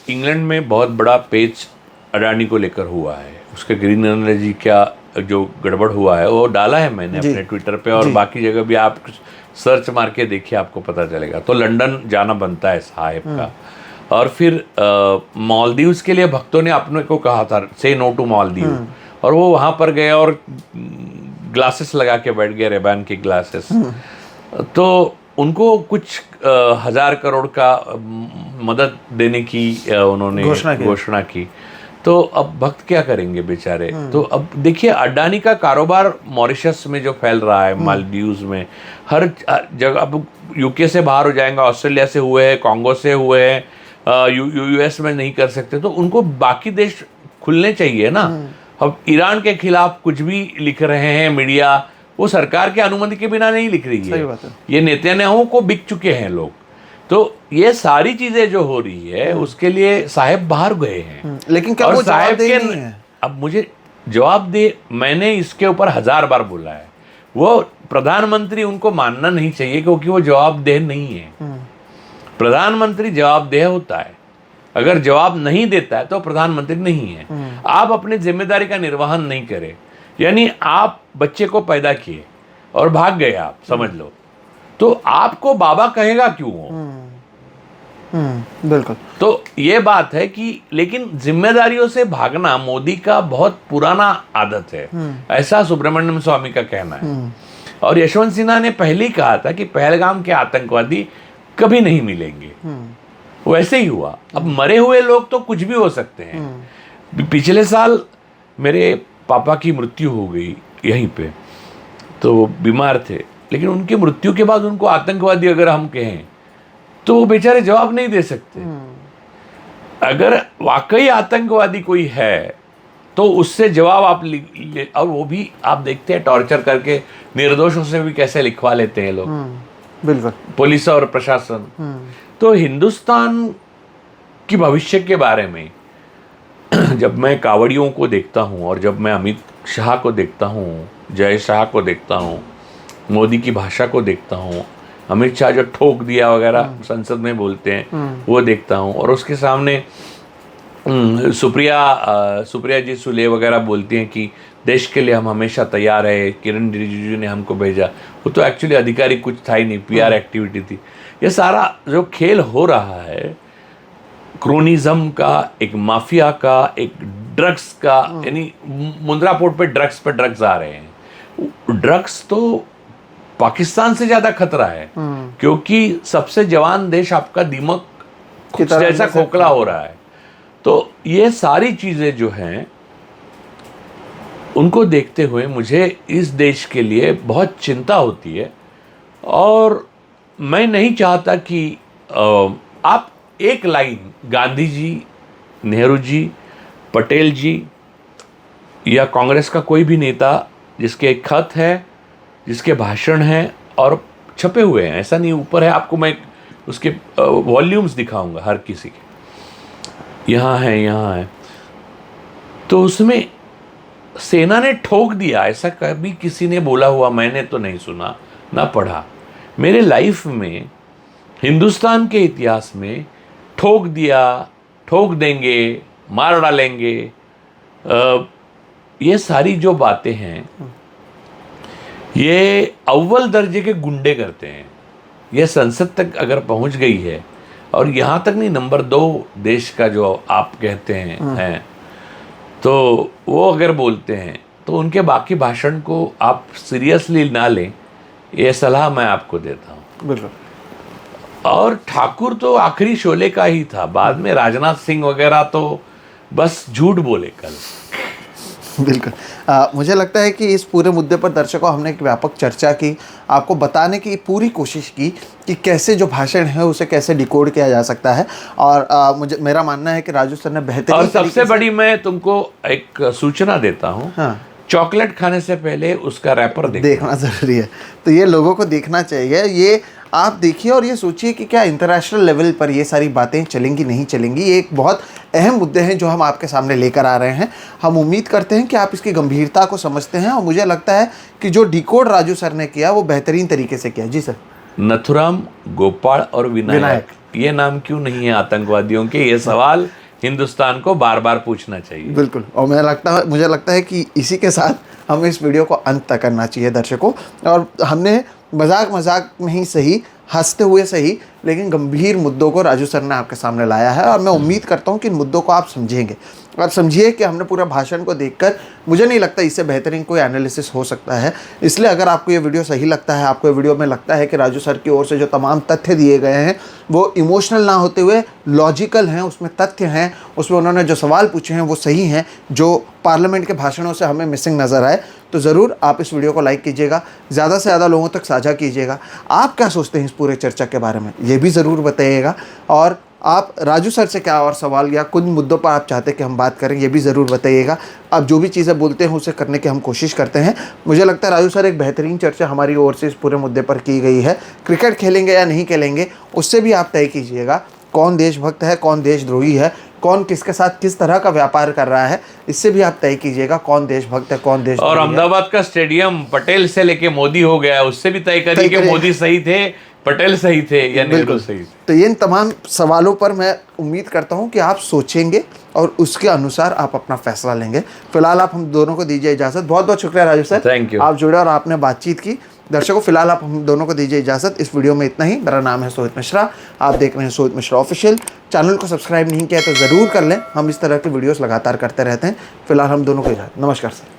इंग्लैंड में बहुत बड़ा पेच अडानी को लेकर हुआ है, उसके ग्रीन एनर्जी का जो गड़बड़ हुआ है वो डाला है मैंने अपने ट्विटर पे, और बाकी जगह भी आप सर्च मार के देखिए, आपको पता चलेगा। तो लंदन जाना बनता है साहिब का। और फिर मालदीव्स के लिए भक्तों ने अपने को कहा था से नो टू मालदीव, और वो वहाँ पर गए और ग्लासेस लगा के बैठ गए, रेबान के ग्लासेस। तो उनको कुछ 1000 करोड़ का मदद देने की उन्होंने घोषणा की। तो अब भक्त क्या करेंगे बेचारे? तो अब देखिए अडानी का कारोबार मॉरिशस में जो फैल रहा है, मालदीव्स में, हर जगह, अब यूके से बाहर हो जाएंगे, ऑस्ट्रेलिया से हुए हैं, कॉन्गो से हुए हैं, यूएस में नहीं कर सकते, तो उनको बाकी देश खुलने चाहिए ना। अब ईरान के खिलाफ कुछ भी लिख रहे हैं मीडिया, वो सरकार के अनुमति के बिना नहीं लिख रही सही है। बात है। ये नेतन्याहू को बिक चुके हैं लोग। तो ये सारी चीजें जो हो रही है उसके लिए साहब बाहर गए हैं। लेकिन क्या और वो साहब जवाबदेही के नहीं है? अब मुझे जवाब दे, मैंने इसके ऊपर 1000 बार बोला है, वो प्रधानमंत्री उनको मानना नहीं चाहिए क्योंकि वो जवाबदेह नहीं है। प्रधानमंत्री जवाबदेह होता है, अगर जवाब नहीं देता है तो प्रधानमंत्री नहीं है। आप अपनी जिम्मेदारी का निर्वहन नहीं करें, यानी आप बच्चे को पैदा किए और भाग गए आप, समझ लो, तो आपको बाबा कहेगा क्यों हो? बिल्कुल। तो ये बात है कि लेकिन जिम्मेदारियों से भागना मोदी का बहुत पुराना आदत है, ऐसा सुब्रमण्यम स्वामी का कहना है। और यशवंत सिन्हा ने पहले ही कहा था कि पहलगाम के आतंकवादी कभी नहीं मिलेंगे। वैसे ही हुआ। अब मरे हुए लोग तो कुछ भी हो सकते हैं। पिछले साल मेरे पापा की मृत्यु हो गई यहीं पे, तो वो बीमार थे, लेकिन उनकी मृत्यु के बाद उनको आतंकवादी अगर हम कहें तो वो बेचारे जवाब नहीं दे सकते। अगर वाकई आतंकवादी कोई है तो उससे जवाब आप और वो भी आप देखते हैं टॉर्चर करके निर्दोषों से भी कैसे लिखवा लेते हैं लोग, बिल्कुल, पुलिस और प्रशासन। तो हिंदुस्तान की भविष्य के बारे में जब मैं कावड़ियों को देखता हूँ और जब मैं अमित शाह को देखता हूँ, जय शाह को देखता हूँ, मोदी की भाषा को देखता हूँ, अमित शाह जो ठोक दिया वगैरह संसद में बोलते हैं वो देखता हूँ, और उसके सामने सुप्रिया जी सुले वगैरह बोलती हैं कि देश के लिए हम हमेशा तैयार है, किरण रिजिजू ने हमको भेजा, वो तो एक्चुअली अधिकारी कुछ था ही नहीं, पीआर एक्टिविटी थी। ये सारा जो खेल हो रहा है क्रोनिज्म का, एक माफिया का, एक ड्रग्स का, यानी मुंद्रा पोर्ट पे ड्रग्स आ रहे हैं। ड्रग्स तो पाकिस्तान से ज्यादा खतरा है क्योंकि सबसे जवान देश आपका दीमक जैसा खोखला हो रहा है। तो ये सारी चीजें जो हैं उनको देखते हुए मुझे इस देश के लिए बहुत चिंता होती है, और मैं नहीं चाहता कि आप एक लाइन गांधी जी, नेहरू जी, पटेल जी या कांग्रेस का कोई भी नेता जिसके एक खत है, जिसके भाषण हैं और छपे हुए हैं, ऐसा नहीं ऊपर है, आपको मैं उसके वॉल्यूम्स दिखाऊंगा हर किसी के, यहाँ है, तो उसमें सेना ने ठोक दिया ऐसा कभी किसी ने बोला हुआ मैंने तो नहीं सुना ना पढ़ा। मेरे लाइफ में हिंदुस्तान के इतिहास में ठोक दिया, ठोक देंगे, मार डालेंगे, ये सारी जो बातें हैं ये अव्वल दर्जे के गुंडे करते हैं। ये संसद तक अगर पहुंच गई है, और यहाँ तक नहीं, नंबर 2 देश का जो आप कहते हैं तो वो अगर बोलते हैं तो उनके बाकी भाषण को आप सीरियसली ना लें, ये सलाह मैं आपको देता हूँ। बिल्कुल। और ठाकुर तो आखिरी शोले का ही था, बाद में राजनाथ सिंह वगैरह तो बस झूठ बोले कल। बिल्कुल। मुझे लगता है कि इस पूरे मुद्दे पर दर्शकों हमने एक व्यापक चर्चा की, आपको बताने की पूरी कोशिश की कि कैसे जो भाषण है उसे कैसे डिकोड किया जा सकता है, और मेरा मानना है कि राजू सर ने बेहतरीन। और सबसे बड़ी मैं तुमको एक सूचना देता हूँ, हाँ, चॉकलेट खाने से पहले उसका रैपर देखना ज़रूरी है। तो ये लोगों को देखना चाहिए, ये आप देखिए और ये सोचिए कि क्या इंटरनेशनल लेवल पर ये सारी बातें चलेंगी नहीं चलेंगी। ये एक बहुत अहम मुद्दे हैं जो हम आपके सामने लेकर आ रहे हैं। हम उम्मीद करते हैं कि आप इसकी गंभीरता को समझते हैं, और मुझे लगता है कि जो डिकोड राजू सर ने किया वो बेहतरीन तरीके से किया। जी सर। नथुराम, गोपाल और विनायक, ये नाम क्यों नहीं है आतंकवादियों के? ये सवाल हिंदुस्तान को बार बार पूछना चाहिए। बिल्कुल। और मुझे लगता है कि इसी के साथ हमें इस वीडियो को अंत तक करना चाहिए दर्शकों। और हमने मजाक में ही सही, हंसते हुए सही, लेकिन गंभीर मुद्दों को राजू सर ने आपके सामने लाया है, और मैं उम्मीद करता हूँ कि इन मुद्दों को आप समझेंगे। और समझिए कि हमने पूरा भाषण को देखकर मुझे नहीं लगता इससे बेहतरीन कोई एनालिसिस हो सकता है। इसलिए अगर आपको ये वीडियो सही लगता है, आपको ये वीडियो में लगता है कि राजू सर की ओर से जो तमाम तथ्य दिए गए हैं वो इमोशनल ना होते हुए लॉजिकल हैं, उसमें तथ्य हैं, उसमें उन्होंने जो सवाल पूछे हैं वो सही हैं, जो पार्लियामेंट के भाषणों से हमें मिसिंग नज़र आए, तो ज़रूर आप इस वीडियो को लाइक कीजिएगा, ज़्यादा से ज़्यादा लोगों तक साझा कीजिएगा। आप क्या सोचते हैं इस पूरे चर्चा के बारे में, ये भी ज़रूर बताइएगा। और आप राजू सर से क्या और सवाल या कुछ मुद्दों पर आप चाहते हैं कि हम बात करें, ये भी ज़रूर बताइएगा। आप जो भी चीज़ें बोलते हैं उसे करने की हम कोशिश करते हैं। मुझे लगता है राजू सर एक बेहतरीन चर्चा हमारी ओर से इस पूरे मुद्दे पर की गई है। क्रिकेट खेलेंगे या नहीं खेलेंगे उससे भी आप तय कीजिएगा कौन देशभक्त है, कौन देशद्रोही है, कौन किसके साथ किस तरह का व्यापार कर रहा है, इससे भी आप तय कीजिएगा कौन देशभक्त है, कौन देशद्रोही और है। अहमदाबाद का स्टेडियम पटेल से लेके मोदी हो गया, उससे भी तय करिए कि मोदी सही थे, पटेल सही थे या नेहरू सही थे। तो इन तमाम सवालों पर मैं उम्मीद करता हूं कि आप सोचेंगे और उसके अनुसार आप अपना फैसला लेंगे। फिलहाल आप हम दोनों को दीजिए इजाज़त। बहुत बहुत शुक्रिया राजू सर, थैंक यू। आप जुड़े और आपने बातचीत की। दर्शकों फिलहाल आप हम दोनों को दीजिए इजाज़त। इस वीडियो में इतना ही। मेरा नाम है सोहित मिश्रा, आप देख रहे हैं सोहित मिश्रा ऑफिशियल। चैनल को सब्सक्राइब नहीं किया तो ज़रूर कर लें, हम इस तरह की वीडियोस लगातार करते रहते हैं। फिलहाल हम दोनों को इजाज़त। नमस्कार सर।